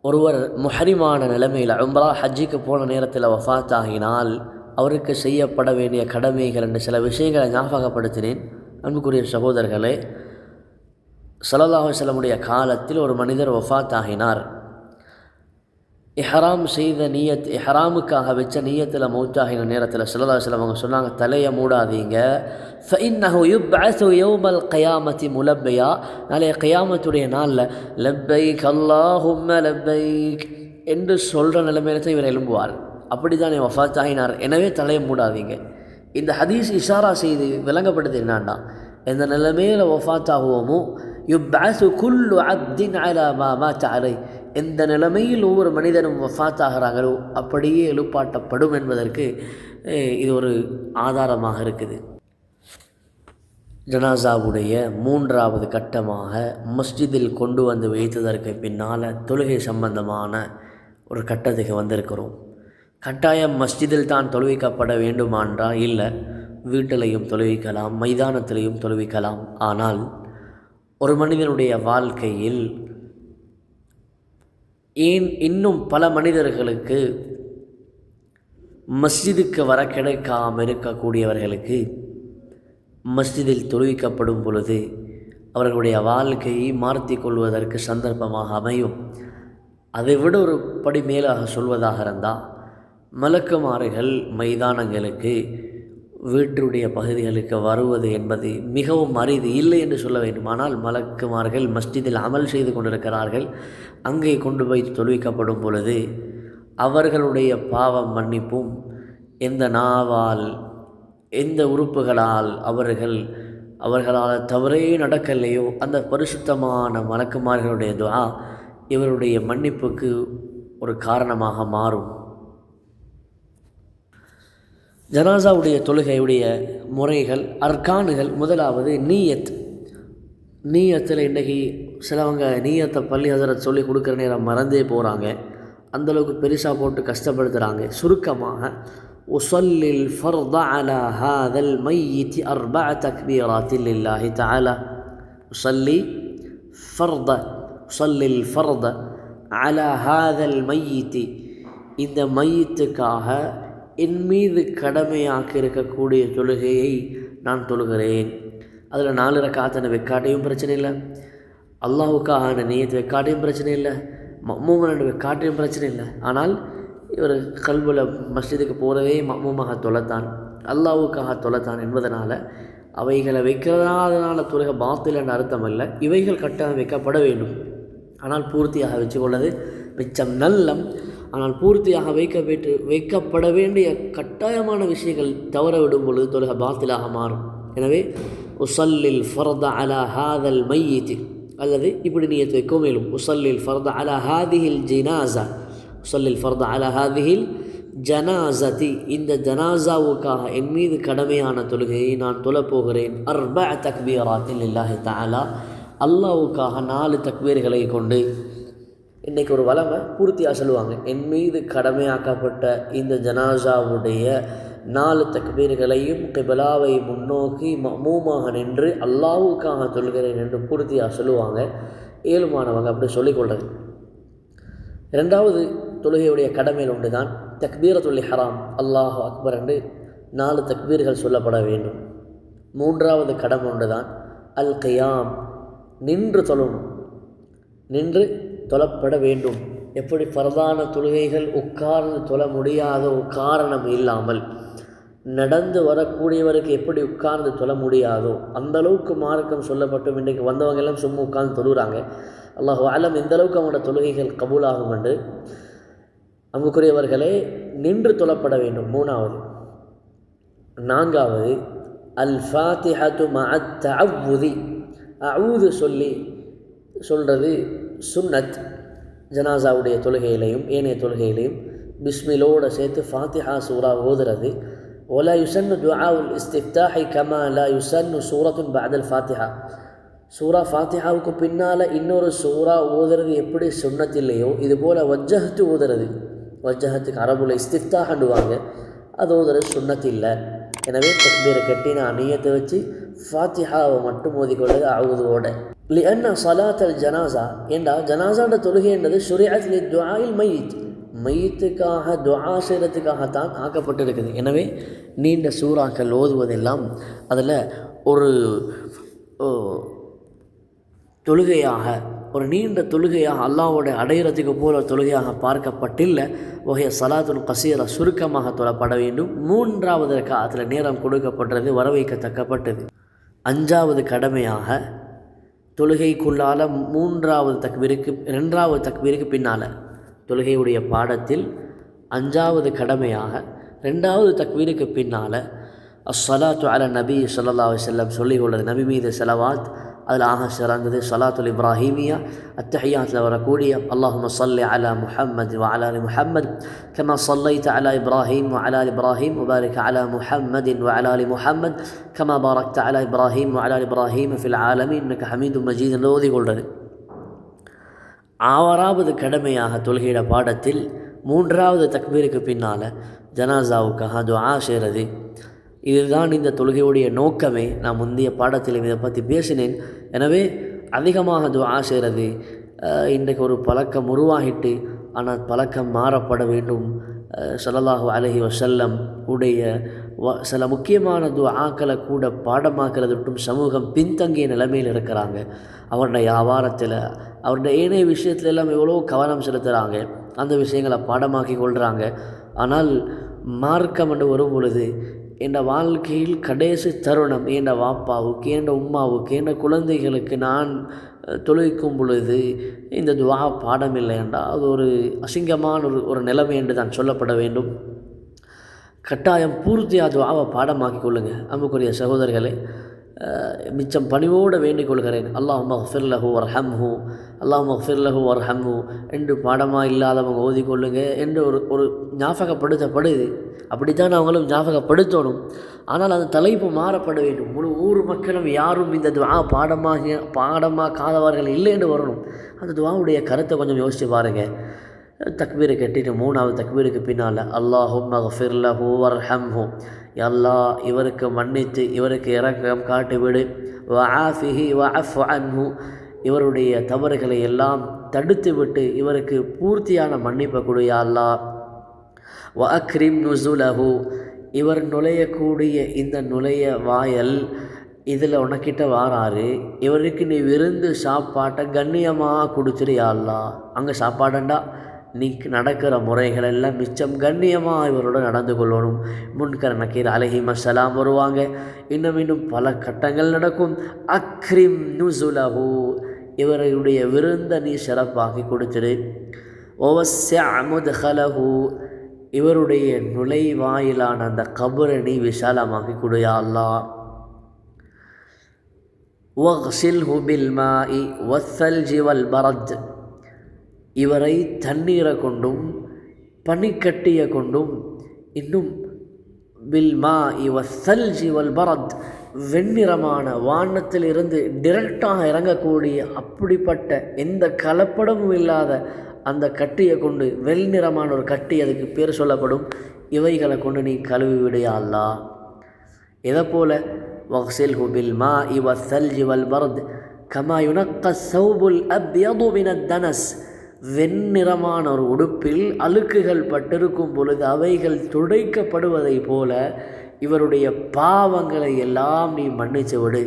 ஒருவர் முஹரிமான நிலைமையில் உம்ரா ஹஜ்ஜிக்கு போன நேரத்தில் வஃபாத் ஆகினால் அவருக்கு செய்யப்பட வேண்டிய கடமைகள் என்ற சில விஷயங்களை ஞாபகப்படுத்தினேன். அன்புக்குரிய சகோதரர்களே, ஸல்லல்லாஹு அலைஹி வஸல்லமுடைய காலத்தில் ஒரு மனிதர் வஃபாத் ஆகினார். இஹ்ராம் செய்த நீயத், இஹ்ராமுக்காக வச்ச நீயத்தில் மௌத்தாகின நேரத்தில் ஸல்லல்லாஹு அலைஹி வஸல்லம் அவங்க சொன்னாங்க, தலையை மூடாதீங்க. ஃபஇன்னஹு யுப்அஸு யௌமல் கியாமத்தி முலப்பியா, நாளைய கியாமத்துடைய நாளில் லப்பைக் அல்லாஹும்ம லப்பைக் என்று சொல்கிற நிலைமையில தான் இவர் எழும்புவார். அப்படி தான் வஃபாத் ஆகினார். எனவே தலையை மூடாதீங்க. இந்த ஹதீஸ் இஷாரா செய்து விளங்கப்படுது என்னாண்டா, எந்த நிலைமையில் வஃபாத் ஆகுவோமோ யுப்அஸு குல்லு அப்தின் அலா மா மாத அலை, எந்த நிலைமையில் ஒவ்வொரு மனிதனும் வஃபாத் ஆகிறாங்களோ அப்படியே எழுப்பாட்டப்படும் என்பதற்கு இது ஒரு ஆதாரமாக இருக்குது. ஜனாசாவுடைய 3வது கட்டமாக மஸ்ஜிதில் கொண்டு வந்து வைத்ததற்கு பின்னால் தொழுகை சம்பந்தமான ஒரு கட்டத்துக்கு வந்திருக்கிறோம். கட்டாயம் மஸ்ஜிதில் தான் தொழுவிக்கப்பட வேண்டுமான்றா? இல்லை, வீட்டிலையும் தொழுவிக்கலாம், மைதானத்திலையும் தொழுவிக்கலாம். ஆனால் ஒரு மனிதனுடைய வாழ்க்கையில் ஏன் இன்னும் பல மனிதர்களுக்கு மஸ்ஜிதுக்கு வர கிடைக்காமல் இருக்கக்கூடியவர்களுக்கு மஸ்ஜிதில் தொழுவிக்கப்படும் பொழுது அவர்களுடைய வாழ்க்கையை மாற்றி கொள்வதற்கு சந்தர்ப்பமாக அமையும். அதை விட ஒரு படி மேலாக சொல்வதாக இருந்தால், மலக்குமார்கள் மைதானங்களுக்கு வீட்டுடைய பகுதிகளுக்கு வருவது என்பது மிகவும் அரிது, இல்லை என்று சொல்ல வேண்டும். ஆனால் மலக்குமார்கள் மஸ்ஜிதில் அமல் செய்து கொண்டிருக்கிறார்கள். அங்கே கொண்டு போய் தொழுவிக்கப்படும் பொழுது அவர்களுடைய பாவம் மன்னிப்பும் எந்த நாவால் எந்த உறுப்புகளால் அவர்களால் தவறே நடக்கலையோ அந்த பரிசுத்தமான மலக்குமார்களுடைய துஆ இவருடைய மன்னிப்புக்கு ஒரு காரணமாக மாறும். ஜனாசாவுடைய தொழுகையுடைய முறைகள், அர்கானுகள். முதலாவது நீயத். நீயத்தில் இன்றைக்கி சிலவங்க நீயத்தை பள்ளி ஹஸரத் சொல்லி கொடுக்குற நேரம் மறந்தே போகிறாங்க. அந்தளவுக்கு பெருசாக போட்டு கஷ்டப்படுத்துகிறாங்க. சுருக்கமாக أصلي الفرض على هذا الميت 4 تكبيرات لله تعالى. أصلي الفرض على هذا الميت. இந்த மையத்துக்காக என் மீது கடமையாக்கி இருக்கக்கூடிய தொழுகையை நான் தொழுகிறேன். அதில் 4 ரக்காத்தை வெக்காட்டையும் பிரச்சனை இல்லை, அல்லாஹுக்காக நியத்து வெக்காட்டையும் பிரச்சனை இல்லை, மம்மூமன் வெக்காட்டையும் பிரச்சனை இல்லை. ஆனால் இவர் கல்புல மஸ்ஜிதுக்கு போகிறதே மம்மூமாக தொலைத்தான், அல்லாஹுக்காக தொலைத்தான் என்பதனால் அவைகளை வைக்கிறதுனால தொழுகை பாத்தில் என்ற அர்த்தம் அல்ல. இவைகள் கட்டாயம் வைக்கப்பட வேண்டும், ஆனால் பூர்த்தியாக வச்சுக்கொள்ளது மிச்சம் நல்லம். ஆனால் பூர்த்தியாக வைக்கப்பட வேண்டிய கட்டாயமான விஷயங்கள் தவற விடும் பொழுது தொழுகை பாத்திலாக மாறும். எனவே உசல்லில் ஃபர்த அலா ஹாதல் மையித், அல்லது இப்படி நியத்து வைக்க மேலும் உசல்லில் ஃபர்த அலா ஹாதிஹில் ஜினாஸா, உசல்லில் ஃபர்த அலா ஹாதிஹில் ஜனாசதி, இந்த ஜனாசாவுக்காக என் மீது கடமையான தொழுகையை நான் தொழப்போகிறேன். 4 தக்பீராத்தின் லில்லாஹி தஆலா, அல்லாஹ்வுக்காக 4 தக்பீர்களை கொண்டு. இன்றைக்கி ஒரு வளமை பூர்த்தியாக சொல்லுவாங்க, என் மீது கடமையாக்கப்பட்ட இந்த ஜனாசாவுடைய 4 தக்பீர்களையும் கிபிலாவை முன்னோக்கி மமூமாக நின்று அல்லாஹ்வுக்காக தொழுகிறேன் என்று பூர்த்தியாக சொல்லுவாங்க. ஏழுமானவங்க அப்படி சொல்லிக்கொள்வது. 2வது தொழுகையுடைய கடமையில் ஒன்று தான் தக்பீரத்துல் இஹ்ராம், அல்லாஹு அக்பர் என்று 4 தக்பீர்கள் சொல்லப்பட வேண்டும். 3வது கடமை ஒன்று தான் அல் கியாம், நின்று தொழணும், நின்று தொழப்பட வேண்டும். எப்படி ஃபர்தான தொழுகைகள் உட்கார்ந்து தொழ முடியாத ஒரு காரணம் இல்லாமல் நடந்து வரக்கூடியவருக்கு எப்படி உட்கார்ந்து தொழ முடியாதோ அந்தளவுக்கு மார்க்கம் சொல்லப்பட்டும் இன்றைக்கு வந்தவங்க எல்லாம் சும்மா உட்கார்ந்து தொழுகிறாங்க. அல்லாஹு அலம் எந்தளவுக்கு அவங்களோட தொழுகைகள் கபூலாகும் என்று. அம்புக்குரியவர்களே, நின்று தொழப்பட வேண்டும். 3வது. 4வது அல் ஃபாத்திஹத்து மஅத் தஅவ்வுதி, அஊது சொல்கிறது சுன்னத். ஜனாசாவுடைய தொழுகையிலையும் ஏனைய தொழுகையிலையும் பிஸ்மிலோடு சேர்த்து ஃபாத்திஹா சூரா ஓதுறது. ولا يسن دعاء الاستفتاح كما لا يسن سورة بعد الفاتحة. சூரா ஃபாத்திஹாவுக்கு பின்னால் இன்னொரு சூரா ஓதுறது எப்படி சுன்னத்தில்லையோ இதுபோல் வஜ்ஜஹத்து ஓதுறது, வஜ்ஜஹத்துக்கு அரபுல இஸ்திஃப்தாஹ்னுவாங்க, அது ஓதுறது சுன்னத்தில்லை. எனவே தக்பீரை கட்டி நான் நியத்தை வச்சு ஃபாத்திஹாவை மட்டும் ஓதிக்கொள்வது அவுதுவோட. லிஅன்ன ஸலாத்தல் ஜனாசா என்றால் ஜனாசாண்ட தொழுகை என்றது ஷுரிஅத் லிதுஆஇல் மையித், மையத்துக்காக துஆ செய்கிறதுக்காகத்தான் ஆக்கப்பட்டிருக்குது. எனவே நீண்ட சூறாக்கள் ஓதுவதெல்லாம் அதில் ஒரு தொழுகையாக, ஒரு நீண்ட தொழுகையாக அல்லாஹ்வோட அடையிறதுக்கு போல தொழுகையாக பார்க்கப்பட்டில்லை. வகைய சலாத்துல் கசீரா, சுருக்கமாக தொழப்பட வேண்டும். 3வது ரக்காத்தில் நேரம் கொடுக்கப்பட்டது, வரவைக்கத்தக்கப்பட்டது. 5வது கடமையாக தொழுகைக்குள்ளால் 3வது தக்பீருக்கு 2வது தக்பீருக்கு பின்னால் தொழுகையுடைய பாடத்தில் 5வது கடமையாக 2வது தக்பீருக்கு பின்னால் அஸ்ஸலாத்து அலா நபி ஸல்லல்லாஹு அலைஹி வஸல்லம் சொல்லிக்கொள்ளது. நபி மீது ஸலவாத், அதில் ஆக சிறந்தது ஸலாத்துல் இப்ராஹீமியா. அத்தஹியாத்தில் வரக்கூடிய அல்லாஹும்ம ஸல்லி அலா முஹம்மது வ அலா ஆலி முஹம்மத் கமா ஸல்லைத அலா இப்ராஹீம் வ அலா ஆலி இப்ராஹீம் வ பாரிக் அலா முஹம்மதின் வ அலா ஆலி முஹம்மத் கமா பாரக்த அலா இப்ராஹீம் வ அலா ஆலி இப்ராஹீம் ஃபில் ஆலமீன் இன்னக ஹமீதும் மஜீத் என்று ஓதிக்கொள்வது. 6வது கடமையாக தொழுகையிட பாடத்தில் 3வது தக்பீருக்கு பின்னால் ஜனாசாவுக்காக துஆ செய்கிறது. இதுதான் இந்த தொழுகையுடைய நோக்கமே. நான் முந்தைய பாடத்தில் இதை பற்றி பேசினேன். எனவே அதிகமாக துஆ செய்கிறது இன்றைக்கு ஒரு பழக்கம் உருவாகிட்டு, ஆனால் பழக்கம் மாறப்பட வேண்டும். ஸல்லல்லாஹு அலைஹி வஸல்லம் உடைய சில முக்கியமான துஆக்களை கூட பாடமாக்கிறது விட்டும் சமூகம் பின்தங்கிய நிலைமையில் இருக்கிறாங்க. அவருடைய வியாபாரத்தில், அவருடைய ஏனைய விஷயத்துல எல்லாம் எவ்வளோ கவனம் செலுத்துகிறாங்க, அந்த விஷயங்களை பாடமாக்கி கொள்கிறாங்க. ஆனால் மார்க்கம் என்று வரும் பொழுது என் வாழ்க்கையில் கடைசி தருணம் என் வாப்பாவுக்கு, என் உம்மாவுக்கு, என் குழந்தைகளுக்கு நான் தொழுவிக்கும் பொழுது இந்த துஆ பாடம் இல்லை என்றால் அது ஒரு அசிங்கமான ஒரு நிலைமை என்று தான் சொல்லப்பட வேண்டும். கட்டாயம் பூர்த்தியாக துஆவை பாடமாக்கி கொள்ளுங்கள். அன்புக்குரிய சகோதரர்களே, மிச்சம் பணிவோடு வேண்டிக் கொள்கிறேன். அல்லாஹும்ம ஃபிர் லஹு வர்ஹம்ஹு, அல்லாஹும்ம ஃபிர் லஹு வர்ஹம்ஹு என்று பாடமாக இல்லாதவங்க ஓதிக்கொள்ளுங்க என்று ஒரு ஞாபகப்படுத்தப்படுது. அப்படித்தான் அவங்களும் ஞாபகப்படுத்தணும். ஆனால் அந்த தலைப்பு மாறப்பட வேண்டும். முழு ஊர் மக்களும் யாரும் இந்த துஆ பாடமாக்காதவர்கள் இல்லை என்று வரணும். அந்த துஆவுடைய கருத்தை கொஞ்சம் யோசித்து பாருங்கள். தக்பீரை கட்டிட்டு மூணாவது தக்பீருக்கு பின்னால் அல்லாஹும்ம ஃபிர் லஹு வர்ஹம்ஹு, அல்லாஹ் இவருக்கு மன்னித்து இவருக்கு இரக்கம் காட்டிவிடு, வஆஃபிஹி வஅஃபு அன்ஹு, இவருடைய தவறுகளை எல்லாம் தடுத்து விட்டு இவருக்கு பூர்த்தியான மன்னிப்பை கொடு யா அல்லாஹ், வஅக்ரிம் நுஸுலஹு, இவர் நுழையக்கூடிய இந்த நுழைய வாயல் இதில் உனக்கிட்ட வாராரு, இவருக்கு நீ விருந்து சாப்பாட்டை கண்ணியமாக கொடுத்துரு யா அல்லாஹ். அங்கே சாப்பாடுண்டா நீ நடக்கிற முறைகள் எல்லாம் மிச்சம் கண்ணியமாக இவரோட நடந்து கொள்ளணும். முன்கர் நக்கீர் அலைஹிம் அஸ்ஸலாம் வருவாங்க, இன்னும் பல கட்டங்கள் நடக்கும். அக்ரிம் நுஸுலஹு, இவருடைய விருந்தை நீ சிறப்பாக்கி கொடுத்துரு. வவஸ்ஸிஅ முத்கலஹு, இவருடைய நுழைவாயிலான அந்த கபரை நீ விசாலமாக்கி கொடு யா அல்லாஹ். வக்ஸில்ஹு பில் மாஇ வஸ்ஸல்ஜி வல் பரத், இவரை தண்ணீரை கொண்டும் பனிக்கட்டியை கொண்டும் இன்னும் பில் மாஇ வஸ்ஸல்ஜி வல் பரத், வெண்ணிறமான வானத்திலிருந்து டிரெக்டாக இறங்கக்கூடிய அப்படிப்பட்ட எந்த கலப்படமும் இல்லாத அந்த கட்டியை கொண்டு, வெள்நிறமான ஒரு கட்டி அதுக்கு பேர் சொல்லப்படும், இவைகளை கொண்டு நீ கழுவி விடு யா அல்லாஹ். இதை போல் வக்ஸில்ஹு பில் மாஇ வஸ்ஸல்ஜி வல் பரத் கமா யுனக்க ஸௌபுல் அப்யது மினத் தனஸ், வெண்ணிறமான ஒரு உடுப்பில் அழுக்குகள் பட்டிருக்கும் பொழுது அவைகள் துடைக்கப்படுவதை போல இவருடைய பாவங்களை எல்லாம் நீ மன்னிச்சு விடு.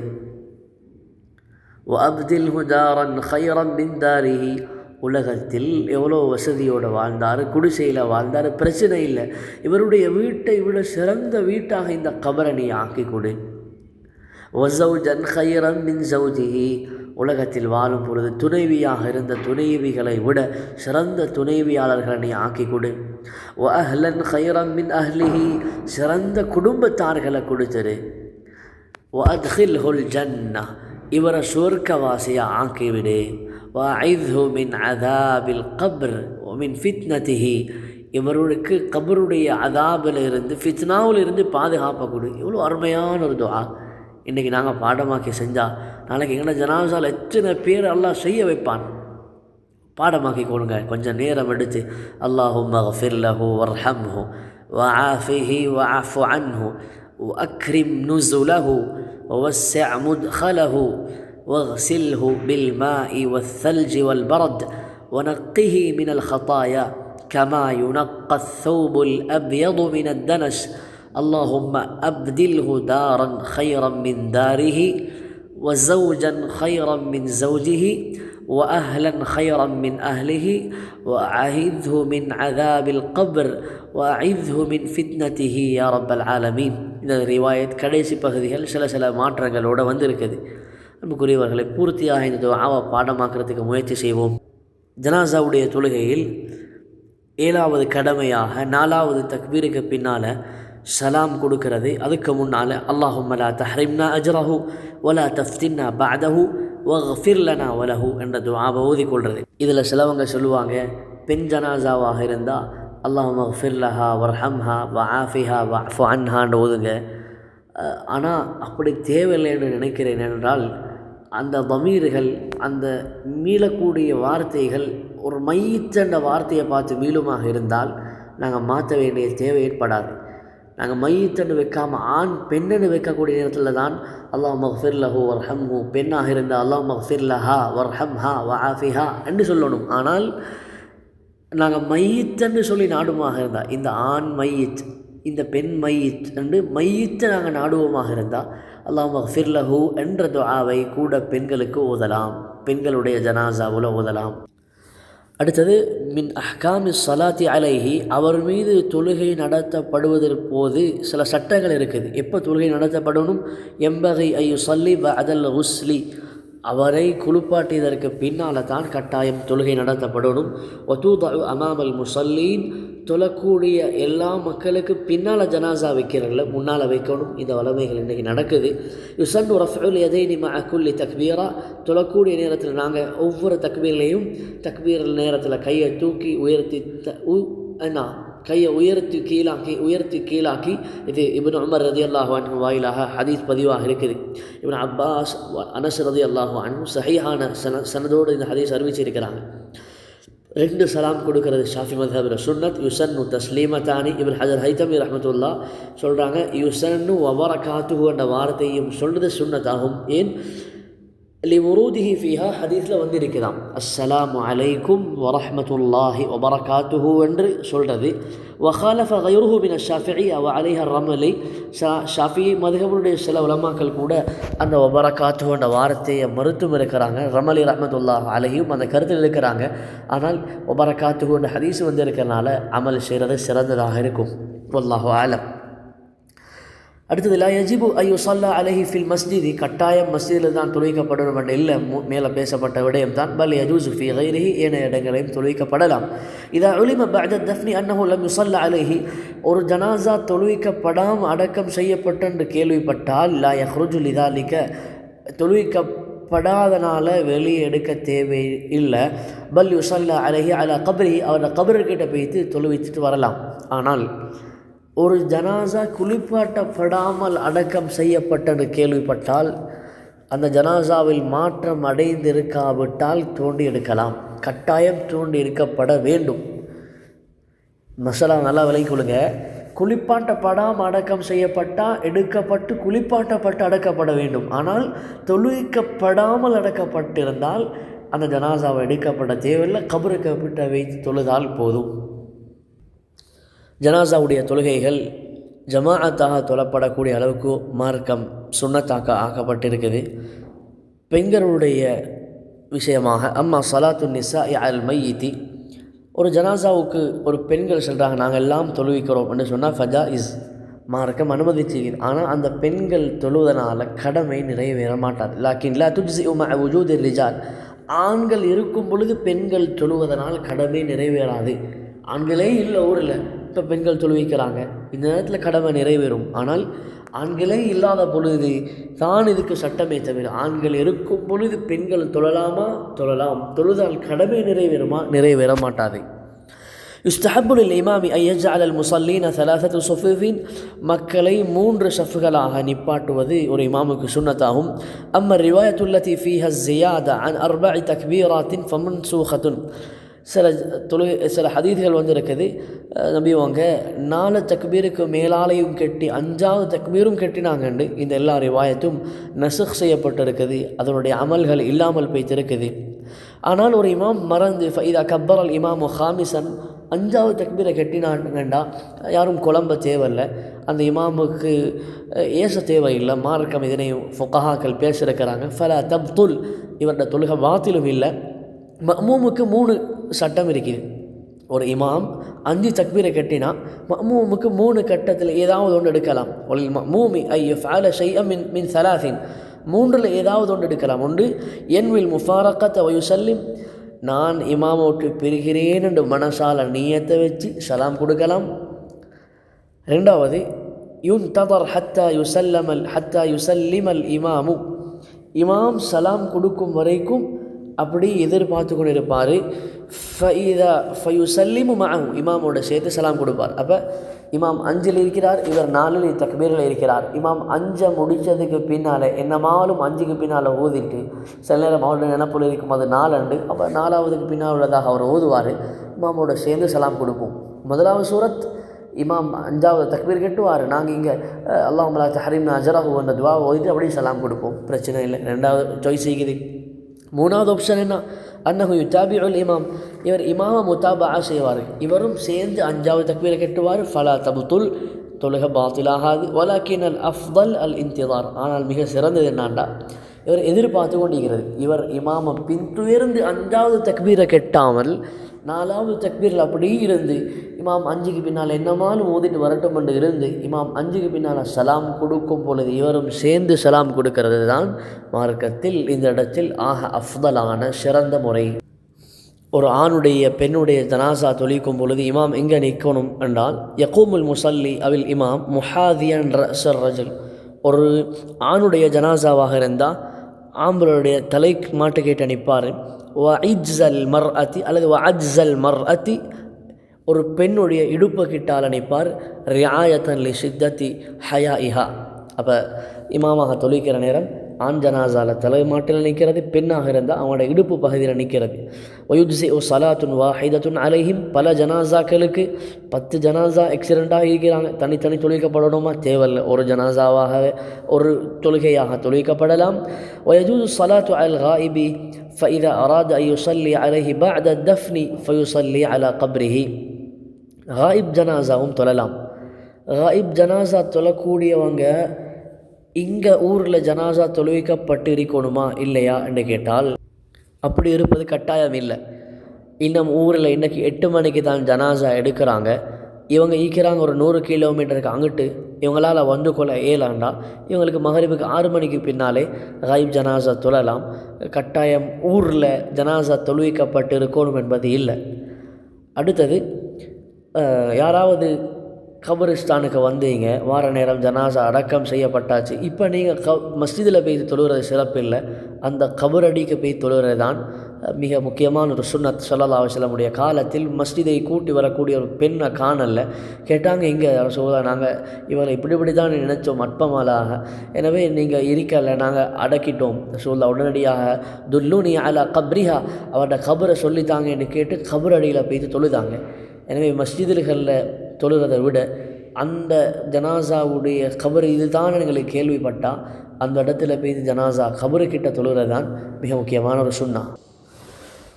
வஅப்தில்ஹு தாரன் கைரன் மின் தாரிஹி, உலகத்தில் எவ்வளோ வசதியோடு வாழ்ந்தார், குடிசையில் வாழ்ந்தார், பிரச்சனை இல்லை, இவருடைய வீட்டை விட சிறந்த வீட்டாக இந்த கபரை நீ ஆக்கி கொடு. வஸௌஜன் கைரன் மின் ஸௌஜிஹி, உலகத்தில் வாழும் பொழுது துணைவியாக இருந்த துணைவிகளை விட சிறந்த துணைவியாளர்களை நீ ஆக்கி கொடு. வஅஹ்லன் கைரன் மின் அஹ்லிஹி, சிறந்த குடும்பத்தார்களை கொடுத்துரு. வஅத்கில்ஹுல் ஜன்னா, இவரை சுவர்க்கவாசியாக ஆக்கிவிடு. வஅஇத்ஹு மின் அதாபில் கப்ர் மின் ஃபித்னதிஹி, இவருக்கு கபருடைய அதாபில் இருந்து ஃபித்னாவில் இருந்து பாதுகாப்பை கொடு. இவ்வளோ அருமையான ஒரு துஆ இன்றைக்கி நாங்கள் பாடமாக்கி செஞ்சால் நாளைக்கு எங்களை ஜனாஸால் எத்தனை பேர் அல்லாஹ் செய்ய வைப்பான். பாடமாக்கி கொடுங்க கொஞ்சம் நேரம் எடுத்து. அல்லாஹும்ம ஃபிர் லஹு வர்ஹம்ஹு வஆஃபிஹி வஅஃபு அன்ஹு வஅக்ரிம் நுஸுலஹு வவஸ்ஸிஅ முத்கலஹு வக்ஸில்ஹு பில் மாஇ வஸ்ஸல்ஜி வல் பரத் வனக்கிஹி மினல் خطايا كما ينقى الثوب الأبيض من الدنس. اللهم أبدله دارا خيرا من داره وزوجا خيرا من زوجه وأهلا خيرا من أهله وأعذه من عذاب القبر وأعذه من فتنته يا رب العالمين. இந்த ரிவாயத் கடைசி பகுதிகள் சில மாற்றங்களோடு வந்திருக்குது. அன்புக்குரியவர்களை பூர்த்தியாக இந்த துஆவை பாடமாக்குறதுக்கு முயற்சி செய்வோம். ஜனாசாவுடைய தொழுகையில் 7வது கடமையாக 4வது தக்பீருக்கு பின்னால் சலாம் கொடுக்கிறது. அதுக்கு முன்னால் அல்லாஹும்ம லா தஹ்ரிம்னா அஜ்ரஹு வலா தஃப்தின்னா பஅதஹு வக்ஃபிர் லனா வலஹு என்ற துஆவை ஓதிக்கொள்கிறது. இதில் சிலவங்க சொல்லுவாங்க, பெண் ஜனாசாவாக இருந்தால் அல்லாஹும்ம ஃபிர் லஹா வர்ஹம்ஹா வஆஃபிஹா வஅஃபு அன்ஹான்னு ஓதுங்க. ஆனால் அப்படி தேவையில்லை என்று நினைக்கிறேன். என்றால் அந்த தமீர்கள், அந்த மீளக்கூடிய வார்த்தைகள் ஒரு மையீச்சென்ற வார்த்தையை பார்த்து மீளுமாக இருந்தால் நாங்கள் மாற்ற வேண்டிய தேவை ஏற்படாது. நாங்கள் மையீத்தன்னு வைக்காமல் ஆண் பெண்ணன்னு வைக்கக்கூடிய நேரத்தில் தான் அல்லாஹும்ம ஃபிர் லஹு வர்ஹம்ஹு, பெண்ணாக இருந்தால் அல்லாஹும்ம ஃபிர் லஹா வர்ஹம்ஹா வஆஃபிஹா என்று சொல்லணும். ஆனால் நாங்கள் மையீத்தன்னு சொல்லி நாடுமாக இருந்தால், இந்த ஆண் மையீத் இந்த பெண் மையீத் என்று மையீத்தை நாங்கள் நாடுவோமாக இருந்தால் அல்லாஹும்ம ஃபிர் லஹு என்ற துஆவை கூட பெண்களுக்கு ஓதலாம், பெண்களுடைய ஜனாசாவில் ஓதலாம். அடுத்தது மின் அஹ்காமி ஸலாத்தி அலைஹி, அவர் மீது தொழுகை நடத்தப்படுவதற்கு போது சில சட்டங்கள் இருக்குது. எப்போ தொழுகை நடத்தப்படணும்? எம்பகை அய்யுஸல்லி பஅதல் குஸ்லி, அவரை குளிப்பாட்டியதற்கு பின்னால் தான் கட்டாயம் தொழுகை நடத்தப்படணும். வதூதஉ அமாமல் முஸல்லீன், தொழக்கூடிய எல்லா மக்களுக்கு பின்னால் ஜனாசா வைக்கிறதில்ல, முன்னால் வைக்கணும். இந்த வளமைகள் இன்றைக்கி நடக்குது. யுஸன்னு ரஃஉல் யதைனி மஅ குல்லி தக்பீரா, தொழக்கூடிய நேரத்தில் நாங்கள் ஒவ்வொரு தக்பீர்லையும் தக்பீர் நேரத்தில் கையை தூக்கி உயர்த்தி கையை உயர்த்தி கீழாக்கி இது இப்னு உமர் ரலியல்லாஹு அன்ஹு வாயிலாக ஹதீஸ் பதிவாக இருக்குது. இப்னு அப்பாஸ், அனஸ் ரலியல்லாஹு அன்ஹு சஹீஹான சனதோடு இந்த ஹதீஸ் அறிவிச்சிருக்கிறாங்க. 2 சலாம் கொடுக்கிறது ஷாஃபி மத்ஹபில் சுன்னத். யுசன்னு தஸ்லீமத்தானி. இப்னு ஹஜர் ஹைத்தமி ரஹ்மத்துல்லாஹ் சொல்கிறாங்க யுசன்னு வபரகாத்துஹு என்ற வார்த்தையும் சொல்கிறது சுன்னத்தாகும். ஏன்? லிவுரூதிஹி ஃபீஹா ஹதீஸில் வந்திருக்குதாம் அஸ்ஸலாமு அலைக்கும் வரஹ்மத்துல்லாஹி வபரகாத்துஹு என்று சொல்கிறது. வஹாலஃப கைருஹு மின ஷாஃபிஇ அவ அலைஹ ரமலி. ஷாஃபி மதுஹபுடைய சில உலமாக்கள் கூட அந்த வபரகாத்துஹு என்ற வார்த்தையை மறுத்தும் இருக்கிறாங்க. ரமலி ரஹ்மத்துல்லாஹ் அலைஹியும் அந்த கருத்தில் இருக்கிறாங்க. ஆனால் வபரகாத்துஹு என்ற ஹதீஸ் வந்து இருக்கிறனால அமல் செய்கிறது சிறந்ததாக இருக்கும். வல்லாஹு ஆலம். அடுத்தது லா யஜிபு ஐயுஸல்லா அலைஹி ஃபில் மஸ்ஜிதி. கட்டாயம் மஸ்ஜிதில் தான் தொழுவிக்கப்படணும் என்ற இல்லை மேலே பேசப்பட்ட விடயம் தான். பல் யஜூஸு ஃபி கைரிஹி ஏனைய இடங்களையும் தொழுவிக்கப்படலாம். இதா உலிம பஅத தஃப்னி அன்னஹு லம் யுஸல்லா அலைஹி. ஒரு ஜனாஸா தொழுவிக்கப்படாமல் அடக்கம் செய்யப்பட்ட என்று கேள்விப்பட்டால் லா யஹ்ருஜு லிதாலிக. தொழுவிக்கப்படாதனால வெளியே எடுக்க தேவை இல்லை. பல் யுஸல்லா அலைஹி அலா கப்ரிஹி. அவரோட கபர்கிட்ட போய்த்து தொழுவித்துட்டு வரலாம். ஆனால் ஒரு ஜனாஸா குளிப்பாட்டப்படாமல் அடக்கம் செய்யப்பட்டது கேள்விப்பட்டால் அந்த ஜனாஸாவில் மாற்றம் அடைந்திருக்காவிட்டால் தோண்டி எடுக்கலாம். கட்டாயம் தோண்டி எடுக்கப்பட வேண்டும். மசாலா நல்லா விலைக்கு கொடுங்க. குளிப்பாட்டப்படாமல் அடக்கம் செய்யப்பட்டால் எடுக்கப்பட்டு குளிப்பாட்டப்பட்டு அடக்கப்பட வேண்டும். ஆனால் தொழுவிக்கப்படாமல் அடக்கப்பட்டிருந்தால் அந்த ஜனாஸாவை எடுக்கப்பட தேவையில்லை. கபருக்கு வைத்து தொழுதால் போதும். ஜனாஸாவுடைய தொழுகைகள் ஜமாஅத்தாக தொழப்படக்கூடிய அளவுக்கு மார்க்கம் சுன்னத்தாக்க ஆக்கப்பட்டிருக்குது. பெண்களுடைய விஷயமாக அம்மா சலாத்து நிசா அல் மையித்தி. ஒரு ஜனாஸாவுக்கு ஒரு பெண்கள் சொல்கிறாங்க நாங்கள் எல்லாம் தொழுவிக்கிறோம் என்று சொன்னால் ஃபஜா இஸ் மார்க்கம் அனுமதிச்சுகிறது. ஆனால் அந்த பெண்கள் தொழுவதனால கடமை நிறைவேற மாட்டாது. லாக்கின் லா துஜ்ஸி மஅ வுஜூதி ரிஜால். ஆண்கள் இருக்கும் பொழுது பெண்கள் தொழுவதனால் கடமை நிறைவேறாது. ஆண்களே இல்லை ஊரில், இப்போ பெண்கள் தொழுவிக்கிறாங்க, இந்த நேரத்தில் கடமை நிறைவேறும். ஆனால் ஆண்களே இல்லாத பொழுது தான் இதுக்கு சட்டமே தவிர ஆண்கள் இருக்கும் பொழுது பெண்கள் தொழலாமா? தொழலாம். தொழுதால் கடமை நிறைவேறுமா? நிறைவேற மாட்டாது. யுஸ்தஹப்பு லில் இமாமி அன் யஜ்அல அல் முஸல்லீன ஸலாஸத ஸுஃபூஃபின். மக்களை 3 ஸஃப்களாக நிப்பாட்டுவது ஒரு இமாமுக்கு சுன்னத்தாகும். அம்ம ரிவாயத்து அல்லதி ஃபீஹா ஸியாதா அன் 4 தக்பீராத்தின் ஃபமன்சூஹத்துன். சில ஹதீஸ்கள் வந்து இருக்குது, நம்பிவாங்க 4 தக்பீருக்கு மேலாலையும் கெட்டி 5வது தக்பீரும் கெட்டினாங்கண்டு இந்த எல்லா ரிவாயத்தும் நசுக் செய்யப்பட்டிருக்குது. அதனுடைய அமல்கள் இல்லாமல் போய்த்திருக்குது. ஆனால் ஒரு இமாம் மறந்து ஃபைதா கப்பர் அல் இமாமு ஹாமிசன் 5வது தக்பீரை கெட்டினாங்கண்டா யாரும் குழம்ப தேவையில்லை, அந்த இமாமுக்கு ஏச தேவையில்லை. மார்க்கம் இதனை ஃபுகஹாக்கள் பேசியிருக்கிறாங்க. ஃபலா தப்துல். இவருடைய தொழுகை வாத்திலும் இல்லை. மஅமூமுக்கு 3 சட்டம் இருக்குது. ஒரு இமாம் 5 தக்பீரை கட்டினா மஅமூமுக்கு 3 கட்டத்தில் ஏதாவது ஒன்று எடுக்கலாம். ஒலில் மஅமூமி ஐ யஃஅல ஷைஅன் மின் ஸலாஸின். 3ல் ஏதாவது ஒன்று எடுக்கலாம். ஒன்று யன்வில் முஃபாரகத வ யுஸல்லிம். நான் இமாமோட்டு பிரிகிறேன் என்று மனசால நியத்தை வச்சு சலாம் கொடுக்கலாம். 2வது யுன்ததர் ஹத்தா யுசல்லிமல் இமாமு. இமாம் சலாம் கொடுக்கும் வரைக்கும் அப்படி எதிர்பார்த்து கொண்டு இருப்பார். ஃபயுசல்லிமு மஅஹு. இமாமோட சேர்த்து சலாம் கொடுப்பார். அப்போ இமாம் 5ல் இருக்கிறார், இவர் 4 தக்பீரில் இருக்கிறார். இமாம் 5 முடித்ததுக்கு பின்னால் என்னமாலும் 5க்கு பின்னால் ஓதிட்டு சில நேரம் அவருடைய நினப்பில் இருக்கும் அது 4 அப்போ 4வதுக்கு பின்னால் உள்ளதாக அவர் ஓதுவார். இமாமோட சேர்ந்து சலாம் கொடுப்போம். முதலாவது சூரத் இமாம் 5வது தக்பீர் கட்டுவார். நாங்கள் இங்கே அல்லாஹும்ம லா தஹ்ரிம்னா அஜ்ரஹு என்ற துவா ஓதிட்டு அப்படியே சலாம் கொடுப்போம், பிரச்சனை இல்லை. 2வது சாய்ஸ் இருக்குது. 3வது ஆப்ஷன் என்ன? அன்னஹு யுதாபிஉல் இமாம். இவர் இமாம முதாபா செய்வார். இவரும் சேர்ந்து 5வது தக்பீரை கட்டுவார். ஃபலா தபுத்துல். தொழுக பாத்திலாகாது. வலாக்கின் அல் அஃதல் அல் இன்திதார். ஆனால் மிக சிறந்தது என்னாண்டா இவர் எதிர்பார்த்து கொண்டிருக்கிறது. இவர் இமாம பின்துயர்ந்து 5வது தக்பீரை கெட்டாமல் 4வது தக்பீரில் அப்படியே இருந்து இமாம் 5க்கு பின்னால் என்னமாலும் ஓதிட்டு வரட்டும் என்று இருந்து இமாம் 5க்கு பின்னால் சலாம் கொடுக்கும் பொழுது இவரும் சேர்ந்து சலாம் கொடுக்கிறது தான் மார்க்கத்தில் இந்த இடத்தில் ஆக அஃதலான சிறந்த முறை. ஒரு ஆணுடைய பெண்ணுடைய ஜனாசா தொழிக்கும் பொழுது இமாம் எங்கே நிற்கணும் என்றால் யகூமுல் முசல்லி அவில் இமாம் முஹாதியன் ரஸர் ரஜுல். ஒரு ஆணுடைய ஜனாசாவாக இருந்தால் ஆம்பளுடைய தலை மாட்டுக்கிட்ட நிற்பார். வஇஜ்ஸல் மர்அத்தி அல்லது வஅஜ்ஸல் மர்அத்தி. ஒரு பெண்ணுடைய இடுப்பு கிட்டால் நிற்பார். ரிஆயத்தன் லி ஷித்தத்தி ஹயாஇஹா. அப்போ இமாமாக தொழிக்கிற நேரம் ஆண் ஜனாசாவில் தலைமாட்டில் நிற்கிறது, பெண்ணாக இருந்தால் அவனோட இடுப்பு பகுதியில் நிற்கிறது. ஒயுஜ்ஸி ஓ சலாத்துன் வாஹிதத்துன் அலைஹிம், பல ஜனாசாக்களுக்கு 10 ஜனாசா ஆக்சிடெண்ட்டாக இருக்கிறாங்க, தனித்தனி தொழுவிக்கப்படணுமா? தேவையில்லை, ஒரு ஜனாசாவாகவே ஒரு தொழுகையாக தொழுவிக்கப்படலாம். ويجوز الصلاة على الغائب فإذا أراد أن يصلي عليه بعد الدفن فيصلي على قبره. غائب ஜனாசாவும் தொழலாம். غائب ஜனாசா தொழக்கூடியவங்க இங்கே ஊரில் ஜனாசா தொழுவிக்கப்பட்டு இருக்கணுமா இல்லையா என்று கேட்டால் அப்படி இருப்பது கட்டாயம் இல்லை. இன்னும் ஊரில் இன்றைக்கி 8 மணிக்கு தான் ஜனாசா எடுக்கிறாங்க, இவங்க ஈக்கிறாங்க ஒரு 100 கிலோமீட்டருக்கு அங்கிட்டு, இவங்களால் வந்து கொள்ள இயலாண்டா இவங்களுக்கு மகரிபுக்கு 6 மணிக்கு பின்னாலே காயிப் ஜனாசா தொழலாம். கட்டாயம் ஊரில் ஜனாசா தொழுவிக்கப்பட்டு இருக்கணும் என்பது இல்லை. அடுத்தது, யாராவது கபரிஸ்தானுக்கு வந்தீங்க, வார நேரம் ஜனாசா அடக்கம் செய்யப்பட்டாச்சு, இப்போ நீங்கள் மஸ்ஜிதில் போய் தொழுகிறது சிறப்பு இல்லை, அந்த கபரடிக்கு போய் தொழுகிறது தான் மிக முக்கியமான ஒரு சுன்னத். ஸல்லல்லாஹு அலைஹி வஸல்லம் காலத்தில் மஸ்ஜிதை கூட்டி வரக்கூடிய ஒரு பெண்ணை காணல. கேட்டாங்க, இங்கே ரசூலா நாங்கள் இவரை இப்படி தான் நினைச்சோம் அற்பமாலாக, எனவே நீங்கள் இருக்கலை, நாங்கள் அடக்கிட்டோம். ரசூலா உடனடியாக துல்லூனி அலா கப்ரிஹா, அவரோட கபரை சொல்லித்தாங்க என்று கேட்டு கபரடியில் போய்த்து தொழுதாங்க. எனவே மஸ்ஜிதுகளில் தொழுகிறதை விட அந்த ஜனாசாவுடைய கபர் இதுதான் எங்களுக்கு கேள்விப்பட்டால் அந்த இடத்துல போய் ஜனாசா கபருக்கிட்ட தொழுகிறது தான் மிக முக்கியமான ஒரு சுன்னா.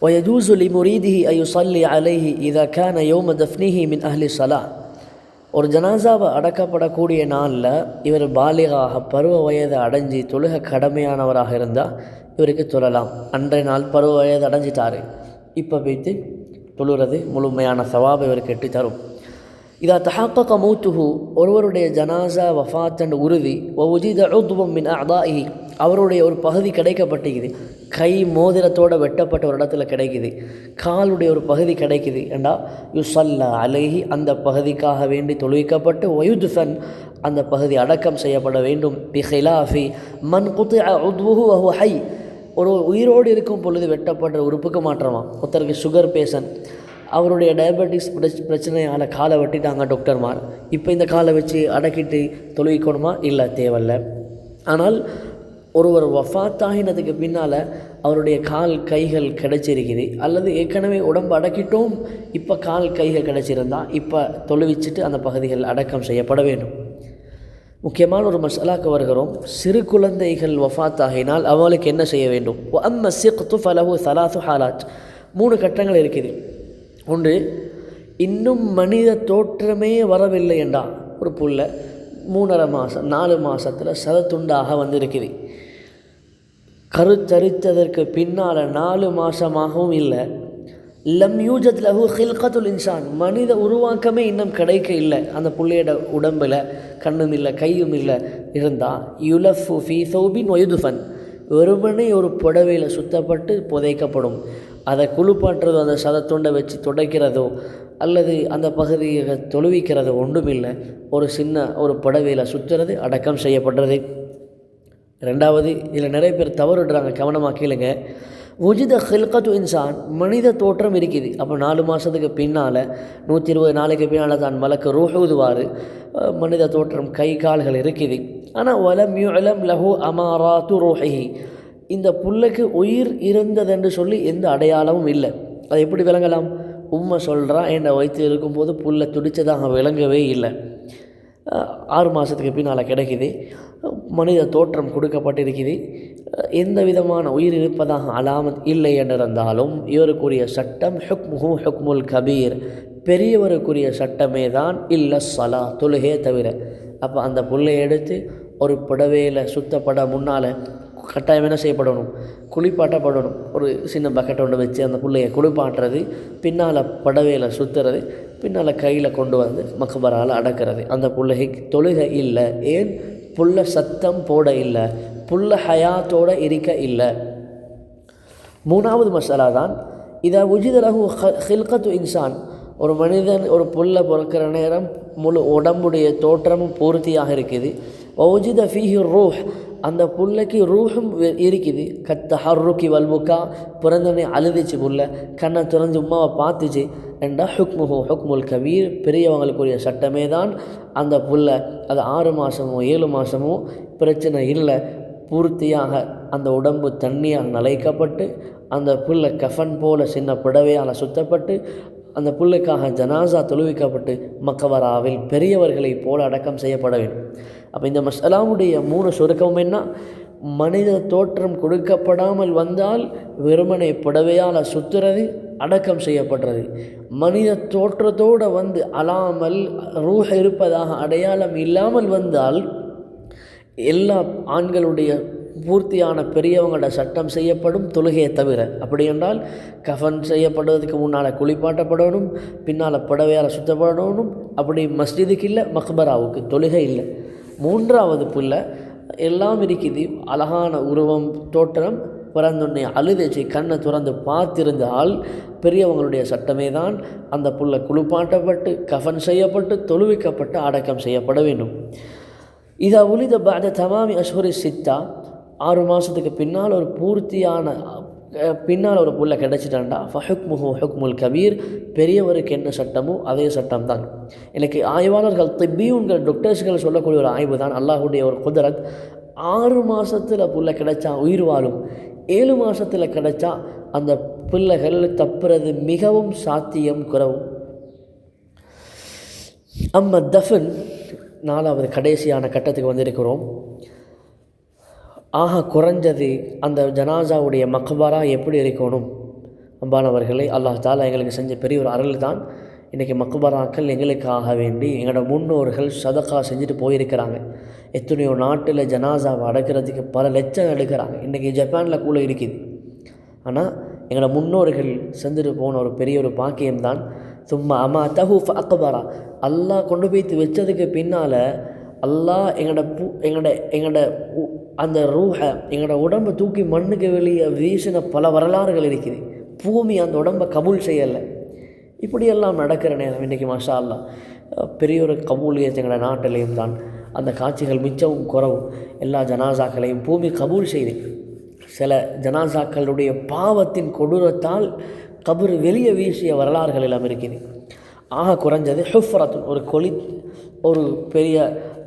ويجوز لمريده أن يصلي عليه إذا كان يوم دفنه من أهل الصلاة. ஒரு ஜனாசாவை அடக்கப்படக்கூடிய நாளில் இவர் பாலிகாக பருவ வயதை அடைஞ்சி தொழுக கடமையானவராக இருந்தால் இவருக்கு தொழலாம். அன்றைய நாள் பருவ வயது அடைஞ்சிட்டார், இப்போ போய்த்து தொழுகிறது முழுமையான சவாபை இவருக்கு எட்டி தரும். இதா தஹாக்கக மௌத்துஹு, ஒருவருடைய ஜனாசா வஃபாத்தன் உறுதி, வவுஜித உத்வம் மின் அஅதாஇஹி, அவருடைய ஒரு பகுதி கிடைக்கப்பட்டிக்குது, கை மோதிரத்தோடு வெட்டப்பட்ட ஒரு இடத்துல கிடைக்குது, காலுடைய ஒரு பகுதி கிடைக்குது என்றா யுஸல்லா அலைஹி, அந்த பகுதிக்காக வேண்டி தொழுவிக்கப்பட்டு வயுதுஃபன், அந்த பகுதி அடக்கம் செய்யப்பட வேண்டும். பிஹிலாஃபி மன் குத்திஅ உத்வுஹு வஹுவ ஹை, ஒரு உயிரோடு இருக்கும் பொழுது வெட்டப்படுற உறுப்புக்கு மாற்றமா. ஒருத்தருக்கு சுகர் பேஷண்ட், அவருடைய டயபெட்டிக்ஸ் பிரச்சனையால் காலை வெட்டிட்டாங்க டாக்டர்மார், இப்போ இந்த காலை வச்சு அடக்கிட்டு தொழுவிக்கணுமா? இல்லை, தேவையில்லை. ஆனால் ஒருவர் வஃபாத்தாகினதுக்கு பின்னால் அவருடைய கால் கைகள் கிடைச்சிருக்குது, அல்லது ஏற்கனவே உடம்பு அடக்கிட்டோம், இப்போ கால் கைகள் கிடைச்சிருந்தா இப்போ தொழுவிச்சிட்டு அந்த பகுதிகள் அடக்கம் செய்யப்பட வேண்டும். முக்கியமான ஒரு மசாலாக்கு வருகிறோம். சிறு குழந்தைகள் வஃபாத்தாகினால் அவங்களுக்கு என்ன செய்ய வேண்டும்? அம்ம சிக்து ஃபலஹு சலாசு ஹாலாத், 3 கட்டங்கள் இருக்குது. ஒன்று, இன்னும் மனித தோற்றமே வரவில்லை என்றால் ஒரு புள்ள 3.5 மாதம் 4 மாதத்தில் சதத்துண்டாக வந்திருக்குது, கருத்தரித்ததற்கு பின்னால் 4 மாதமாகவும் இல்லை, லம் யூஜத் லஹு ஹில்கத்துல் இன்சான், மனித உருவாக்கமே இன்னும் கிடைக்க இல்லை, அந்த புள்ளையோட உடம்பில் கண்ணும் இல்லை கையும் இல்லை இருந்தால் யுலஃபு ஃபீ சௌபின் வயுதுஃபன், வெறுமனே ஒரு புடவையில் சுத்தப்பட்டு புதைக்கப்படும். அதை குளிப்பாட்டுறதோ அந்த சதத்துண்டை வச்சு துடைக்கிறதோ அல்லது அந்த பகுதியை தொழுவிக்கிறதோ ஒன்றுமில்லை, ஒரு சின்ன ஒரு புடவையில் சுற்றுறது, அடக்கம் செய்யப்படுறது. 2வது, இதில் நிறைய பேர் தவறுடுறாங்க, கவனமாக கேளுங்க. உஜித ஹில்கத்து இன்சான், மனித தோற்றம் இருக்குது. அப்போ 4 மாதத்துக்கு பின்னால் 120 நாளைக்கு பின்னால் தான் மலக்கு ரூஹ் ஊதுவார், மனித தோற்றம் கை கால்கள் இருக்குது. ஆனால் வலம் யுலம் லஹு அமாராத்து ரூஹிஹி, இந்த புல்லுக்கு உயிர் இருந்ததென்று சொல்லி எந்த அடையாளமும் இல்லை. அது எப்படி விளங்கலாம்? உம்மை சொல்கிறா, என்னை வைத்து இருக்கும்போது புல்லை துடித்ததாக விளங்கவே இல்லை. 6 மாதத்துக்கு பின்னால் கிடைக்குது, மனித தோற்றம் கொடுக்கப்பட்டிருக்குது, எந்த விதமான உயிர் இருப்பதாக அலாமத் இல்லை என்றிருந்தாலும் இவருக்குரிய சட்டம் ஹுக்முஹு ஹுக்முல் கபீர், பெரியவருக்குரிய சட்டமே தான், இல்லை ஸலா, தொழுகே தவிர. அப்போ அந்த புல்லை எடுத்து ஒரு புடவையில் சுத்தப்பட முன்னால் கட்டாயம் என்ன செய்யப்படணும்? குளிப்பாட்டப்படணும். ஒரு சின்ன பக்கெட் ஒன்று வச்சு அந்த புள்ளையை குளிப்பாட்டுறது, பின்னால் புடவையில் சுற்றுறது, பின்னால் கையில் கொண்டு வந்து மக்பரால் அடக்கிறது. அந்த புள்ளைக்கு தொழுகை இல்லை. ஏன்? புல்ல சத்தம் போட இல்லை, புல்ல ஹயாத்தோடு இருக்க இல்லை. 3வது மசாலா தான் இதை உஜிதலகு ஹில்கத்து இன்சான், ஒரு மனிதன் ஒரு புல்லை பிறக்கிற நேரம் முழு உடம்புடைய தோற்றமும் பூர்த்தியாக இருக்குது. உஜித ஃபீஹி ரூஹ், அந்த புல்லைக்கு ரூஹும் இருக்குது. கத்தஹர்ருக்கி வல்புக்கா, பிறந்தனே அழுதுச்சு புல்ல, கண்ணை திறந்து உம்மாவை பார்த்துச்சு என்றால் ஹுக்முஹு ஹுக்முல் கபீர், பெரியவங்களுக்குரிய சட்டமே தான் அந்த புல்லை. அது 6 மாதமோ 7 மாதமோ பிரச்சனை இல்லை, பூர்த்தியாக அந்த உடம்பு தண்ணியால் நலைக்கப்பட்டு அந்த புல்லை கஃன் போல சின்ன புடவையால் சுத்தப்பட்டு அந்த புல்லுக்காக ஜனாசா தொழுவிக்கப்பட்டு மக்கபராவில் பெரியவர்களைப் போல அடக்கம் செய்யப்பட வேண்டும். அப்போ இந்த மஸ்அலாவுடைய 3 சுருக்கம் என்ன? மனித தோற்றம் கொடுக்கப்படாமல் வந்தால் வெறுமனை புடவையால் சுற்றுறது, அடக்கம் செய்யப்படுறது. மனித தோற்றத்தோடு வந்து அலாமல் ரூஹ் இருப்பதாக அடையாளம் இல்லாமல் வந்தால் எல்லா ஆண்களுடைய பூர்த்தியான பெரியவங்களோட சட்டம் செய்யப்படும், தொழுகையை தவிர. அப்படி என்றால் கஃன் செய்யப்படுவதற்கு முன்னால் குளிப்பாட்டப்படணும், பின்னால் புடவையால் சுத்தப்படணும். அப்படி மஸ்ஜிதுக்கு இல்லை, மக்பராவுக்கு தொழுகை இல்லை. 3வது புல்லை எல்லாம் இருக்குது, அழகான உருவம் தோற்றம், பிறந்தொன்னே அழுதேச்சு கண்ணை திறந்து பார்த்திருந்தால் பெரியவங்களுடைய சட்டமே தான் அந்த புல்லை குளிப்பாட்டப்பட்டு கஃன் செய்யப்பட்டு தொழுவிக்கப்பட்டு அடக்கம் செய்யப்பட வேண்டும். இதா உலித பாத தமாமி அஷ்ஹுரி சித்தா, 6 மாதத்துக்கு பின்னால் ஒரு பூர்த்தியான பின்னால் ஒரு புல்லை கிடச்சிட்டாண்டா ஃபஹுக்முஹு ஹுக்முல் கபீர், பெரியவருக்கு என்ன சட்டமோ அதே சட்டம் தான். எனக்கு ஆய்வாளர்கள் திப்பியூன்கள் டாக்டர்ஸ்கள் சொல்லக்கூடிய ஒரு ஆய்வு தான், அல்லாஹுடைய ஒரு குதரத். 6 மாதத்தில் புல்லை கிடைச்சா உயிர் வாழும், 7 மாதத்தில் கிடைச்சா அந்த பிள்ளைகள் தப்புறது மிகவும் சாத்தியம் குறைவு. தஃபன் 4வது கடைசியான கட்டத்துக்கு வந்திருக்கிறோம். குறைஞ்சது அந்த ஜனாசாவுடைய மக்பரா எப்படி இருக்கணும்? அன்பானவர்களே, அல்லாஹ் தாலா எங்களுக்கு செஞ்ச பெரிய ஒரு அருள் தான். இன்றைக்கி மக்பராக்கள் எங்களுக்காக வேண்டி எங்களோட முன்னோர்கள் சதகா செஞ்சுட்டு போயிருக்கிறாங்க. எத்தனையோ நாட்டில் ஜனாசாவை அடக்கிறதுக்கு பல லட்சம் எடுக்கிறாங்க. இன்றைக்கி ஜப்பானில் கூட இருக்குது. ஆனால் எங்களோட முன்னோர்கள் செஞ்சுட்டு போன ஒரு பெரிய ஒரு பாக்கியம்தான். சும்மா அமாத்தஹு ஃபஅக்பரா, அல்லாஹ் கொண்டு போய்த்து வச்சதுக்கு பின்னால் அல்லாஹ் எங்களோட அந்த ரூஹை எங்களோட உடம்பை தூக்கி மண்ணுக்கு வெளியே வீசின பல வரலாறுகள் இருக்குது. பூமி அந்த உடம்பை கபூல் செய்யலை. இப்படியெல்லாம் நடக்கிற நேரம் இன்றைக்கி மாஷா அல்லாஹ் பெரிய ஒரு கபூலியத் எங்களோட நாட்டிலையும் தான். அந்த காட்சிகள் மிச்சவும் குறவு. எல்லா ஜனாசாக்களையும் பூமி கபூல் செய்து, சில ஜனாசாக்களுடைய பாவத்தின் கொடூரத்தால் கபர் வெளியே வீசிய வரலாறுகள் எல்லாம் இருக்குது. குறைஞ்சது ஹுஃப்ரத்துன், ஒரு பெரிய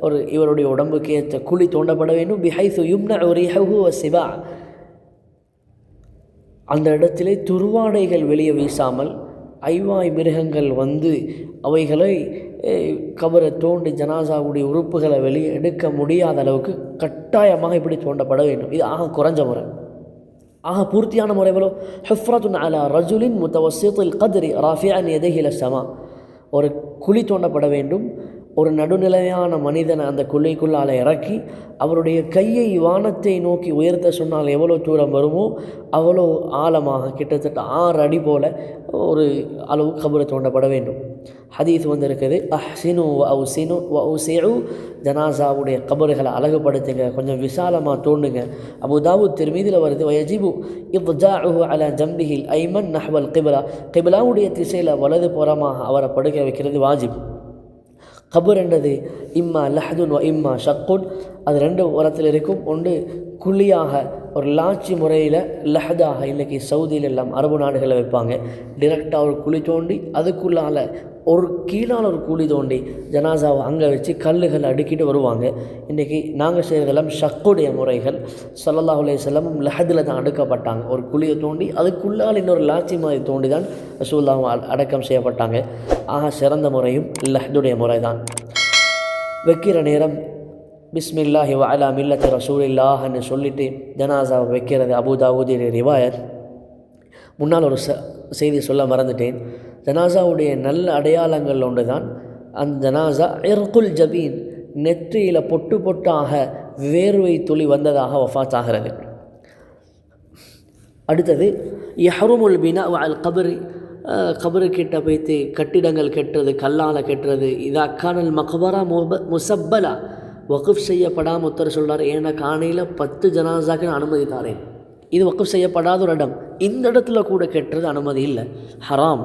ஒரு இவருடைய உடம்புக்கு ஏற்ற குழி தோண்டப்பட வேண்டும். பிஹைசு யும்னஉ ரீஹுஹு வஸ்ஸிபா, அந்த இடத்திலே துர்வாடைகள் வெளியே வீசாமல் ஐவாய் மிருகங்கள் வந்து அவைகளை கபரை தோண்டி ஜனாசாவுடைய உறுப்புகளை வெளியே எடுக்க முடியாத அளவுக்கு கட்டாயமாக இப்படி தோண்டப்பட வேண்டும். இது குறைஞ்ச முறை. பூர்த்தியான முறை எவ்வளோ? ஹுஃப்ரத்துன் அலா ரஜுலின் முத்தவஸ்ஸித்தில் கத்ரி ராஃபிஅன் யதைஹி இலஸ் ஸமா, ஒரு குழி தோண்டப்பட வேண்டும். ஒரு நடுநிலையான மனிதனை அந்த குழிக்குள்ளால் இறக்கி அவருடைய கையை வானத்தை நோக்கி உயர்த்த சொன்னால் எவ்வளோ தூரம் வருமோ அவ்வளோ ஆழமாக, கிட்டத்தட்ட 6 அடி போல் ஒரு அளவு கபரை தோண்டப்பட வேண்டும். ஹதீஸ் வந்திருக்குது, அஹ்சினு வஅவ்சினு வஅவ்சிஉ, ஜனாசாவுடைய கபறுகளை அழகுபடுத்துங்க, கொஞ்சம் விசாலமாக தோண்டுங்க. அபூ தாவூத் திர்மிதியில் வருது, வயஜிபு இத்ஜாஉஹு அலா ஜம்பிஹில் ஐமன் நஹ்வல் கிப்லா, கிப்லாவுடைய திசையில் வலது புறமாக அவரை படுக்க வைக்கிறது வாஜிப். கபர் என்றது இம்மா லஹதுன் வ இம்மா ஷக்குன், அது 2 உரத்தில் இருக்கும். ஒன்று குழியாக ஒரு லாட்சி முறையில் லஹதாக, இன்றைக்கி சவுதியில் எல்லாம் அரபு நாடுகளில் வைப்பாங்க. டிரெக்டாக ஒரு குழி தோண்டி அதுக்குள்ளால் ஒரு கீழால் ஒரு குழி தோண்டி ஜனாசாவை அங்கே வச்சு கல்லுகள் அடுக்கிட்டு வருவாங்க. இன்றைக்கி நாங்கள் செய்கிறதெல்லாம் ஷக்குடைய முறைகள். ஸல்லல்லாஹு அலைஹி வஸல்லம் லஹதில் தான் அடுக்கப்பட்டாங்க. ஒரு குழியை தோண்டி அதுக்குள்ளால் இன்னொரு லாட்சி மாதிரி தோண்டி தான் ரசூலுல்லாஹ் அடக்கம் செய்யப்பட்டாங்க. சிறந்த முறையும் லஹதுடைய முறை தான். வைக்கிற நேரம் பிஸ்மில்லாஹி வ அலா மில்லத்தி ரசூலில்லாஹ்னு சொல்லிவிட்டு ஜனாசாவை வைக்கிறது. அபூ தாவூதின் ரிவாயத். முன்னால் ஒரு செய்தி சொல்ல மறந்துட்டேன். ஜனாசாவுடைய நல்ல அடையாளங்கள் ஒன்று தான் அந்த ஜனாசா இர்குல் ஜபீன், நெற்றியில் பொட்டு பொட்டாக வேர்வை துளி வந்ததாக வஃபாத் ஆகிறது. அடுத்தது யஹ்ருமுல் பினா அல் கபரி, கபருக்கிட்ட போய்த்து கட்டிடங்கள் கட்டுறது, கல்லால் கட்டுறது. இது அக்கானல் மக்பரா முசப்பலா, வகுஃப் செய்யப்படாமல் ஒருத்தர் சொல்கிறார், ஏன்னா காணையில் 10 ஜனாசாக்கு நான் அனுமதி தாரேன், இது வகுஃப் செய்யப்படாத ஒரு இடம், இந்த இடத்துல கூட கட்டுறது அனுமதி இல்லை, ஹராம்.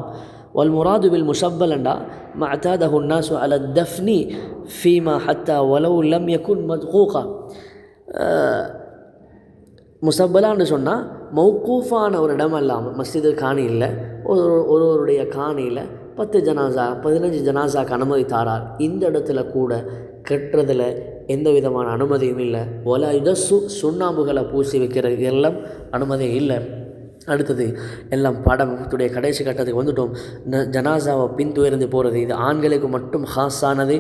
வல் முராது பில் முஷப்பலண்டா மஅதாதஹு الناس على الدفن فيما حتى ولو لم يكن مدقوقا. முசப்பலான்னு சொன்னால் மௌக்கூஃபான ஒரு இடம் இல்லாமல், மஸ்ஜிது காணி இல்லை, ஒருவருடைய காணியில் 10 ஜனாசா 15 ஜனாசாக்கு அனுமதி தாரார். இந்த இடத்துல கூட கெட்டுறதில் எந்த விதமான அனுமதியும் இல்லை. ஒலா யுதஸ்ஸு சுண்ணாம்புகளை பூசி வைக்கிறது எல்லாம் அனுமதி இல்லை. அடுத்தது எல்லாம் பாடத்துடைய கடைசி கட்டத்துக்கு வந்துட்டோம். ஜனாசாவை பின்துயர்ந்து போகிறது இது ஆண்களுக்கு மட்டும் ஹாஸானது.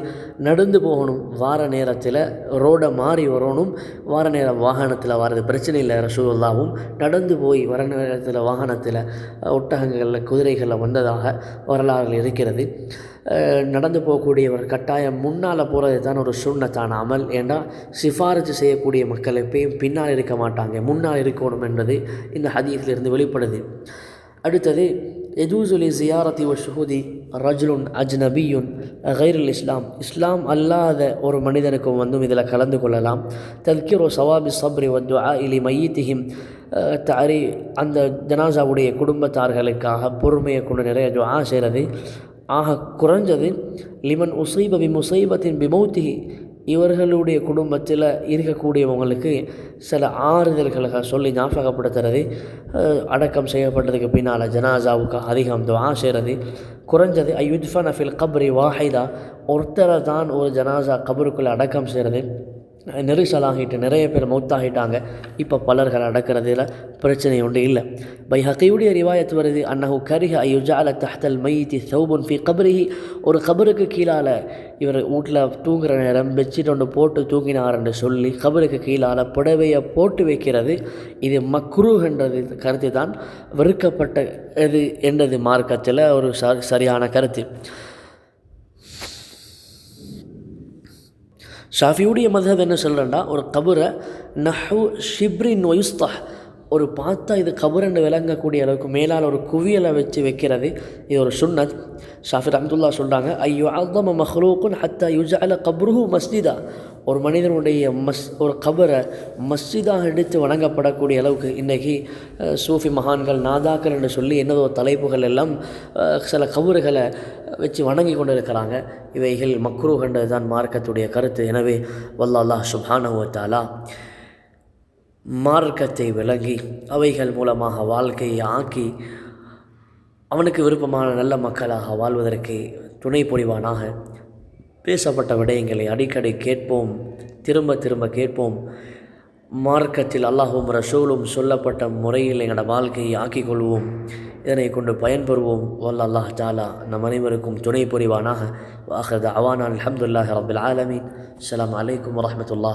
நடந்து போகணும், வார நேரத்தில் ரோடை மாறி வரணும், வார நேரம் வாகனத்தில் வர்றது பிரச்சனை இல்லை. ரசூலுல்லாஹ்வும் நடந்து போய் வர நேரத்தில் வாகனத்தில் ஒட்டகங்களில் குதிரைகளில் வந்ததாக வரலாறுகள் இருக்கிறது. நடந்து போகக்கூடியவர் கட்டாயம் முன்னால் போகிறது தான் ஒரு சுன்னத்தான அமல். ஏன்னா சிஃபாரிசு செய்யக்கூடிய மக்கள் எப்பயும் பின்னால் இருக்க மாட்டாங்க, முன்னால் இருக்கணும் என்பது இந்த ஹதீஸிலிருந்து வெளிப்படுது. அடுத்தது எஜூசுலி ஜியாரத்தி வ ஷுஹூதி ரஜுலுன் அஜ்னபியுன் கைருல் இஸ்லாம், இஸ்லாம் அல்லாத ஒரு மனிதனுக்கும் இதில் கலந்து கொள்ளலாம். தல்கிரோ சவாபி சப்ரி வ துஆ இலி மையித்திஹிம், தாரி அந்த ஜனாசாவுடைய குடும்பத்தார்களுக்காக பொறுமையை கொண்டு நிறைய துஆ செய்கிறது. ஆக குறைஞ்சது லிமன் உசைப பி முசைபத்தின் பிமௌத்திஹி, இவர்களுடைய குடும்பத்தில் இருக்கக்கூடியவங்களுக்கு சில ஆறுதல்களை சொல்லி ஞாபகப்படுத்துறது. அடக்கம் செய்யப்பட்டதுக்கு பின்னால் ஜனாசாவுக்கு அதிகம் துஆ செய்கிறது. குறைஞ்சது ஐயுத்ஃபன ஃபில் கப்ரி வாஹிதா, ஒருத்தரை தான் ஒரு ஜனாசா கபருக்குள்ளே அடக்கம் செய்கிறது. நெரிசலாகிட்டு நிறைய பேர் மௌத்தாகிட்டாங்க. இப்போ பலர்கள் அடக்கிறதுல பிரச்சனை ஒன்று இல்லை. பைஹகியுடைய ரிவாயத் வருது, அன்னஹு கரிஹ அயுஜஅல தஹ்தல் மையித்தி ஸௌபுன் ஃபி கப்ரிஹி, ஒரு கபருக்கு கீழால் இவர் வீட்டில் தூங்குகிற நேரம் பெட்ஷீட் ஒன்று போட்டு தூங்கினார்ன்னு சொல்லி கபருக்கு கீழால் புடவையை போட்டு வைக்கிறது. இது மக்ரூஹ் என்றது கருத்து தான், வெறுக்கப்பட்ட எது என்றது மார்க்கத்தில் ஒரு சரியான கருத்து. ஷாஃபியுடைய மذஹப் என்ன சொல்கிறேன்டா, ஒரு கபரை நஹு ஷிப்ரின் வயுஸ்தஹ், ஒரு பார்த்தா இது கபரண்டு விளங்கக்கூடிய அளவுக்கு மேலால் ஒரு குவியலை வச்சு வைக்கிறது, இது ஒரு சுன்னத். ஷாஃபி ரஹ்மத்துல்லாஹ் சொல்கிறாங்க, ஐயோ அஸம மஹ்லூக்குன் ஹத்தா யுஜஅல கப்ருஹு மஸ்ஜிதா, ஒரு மனிதனுடைய ஒரு கபரை மஸ்ஜிதாக எடுத்து வணங்கப்படக்கூடிய அளவுக்கு இன்றைக்கி சூஃபி மகான்கள் நாதாக்கள் என்று சொல்லி என்னதோ தலைப்புகள் எல்லாம் சில கபறுகளை வச்சு வணங்கி கொண்டு இருக்கிறாங்க. இவைகள் மக்ரூஹ் என்றது தான் மார்க்கத்துடைய கருத்து. எனவே வல்லாஹ் சுப்ஹானஹு வ தஆலா மார்க்கத்தை விளங்கி அவைகள் மூலமாக வாழ்க்கையை ஆக்கி அவனுக்கு விருப்பமான நல்ல மக்களாக வாழ்வதற்கு துணை புரிவானாக. பேசப்பட்ட விடயங்களை அடிக்கடி கேட்போம், திரும்ப திரும்ப கேட்போம். மார்க்கத்தில் அல்லாஹும் ரசூலும் சொல்லப்பட்ட முறையில் எங்களோட வாழ்க்கையை ஆக்கிக் கொள்வோம். இதனை கொண்டு பயன்பெறுவோம். வல்லாஹ் தஆலா நம் அனைவருக்கும் துணை புரிவானாக. வாஹிரு தஅவானா அல்ஹம்துலில்லாஹி ரப்பில் ஆலமீன். அஸ்ஸலாமு அலைக்கும் வரஹ்மத்துல்லாஹி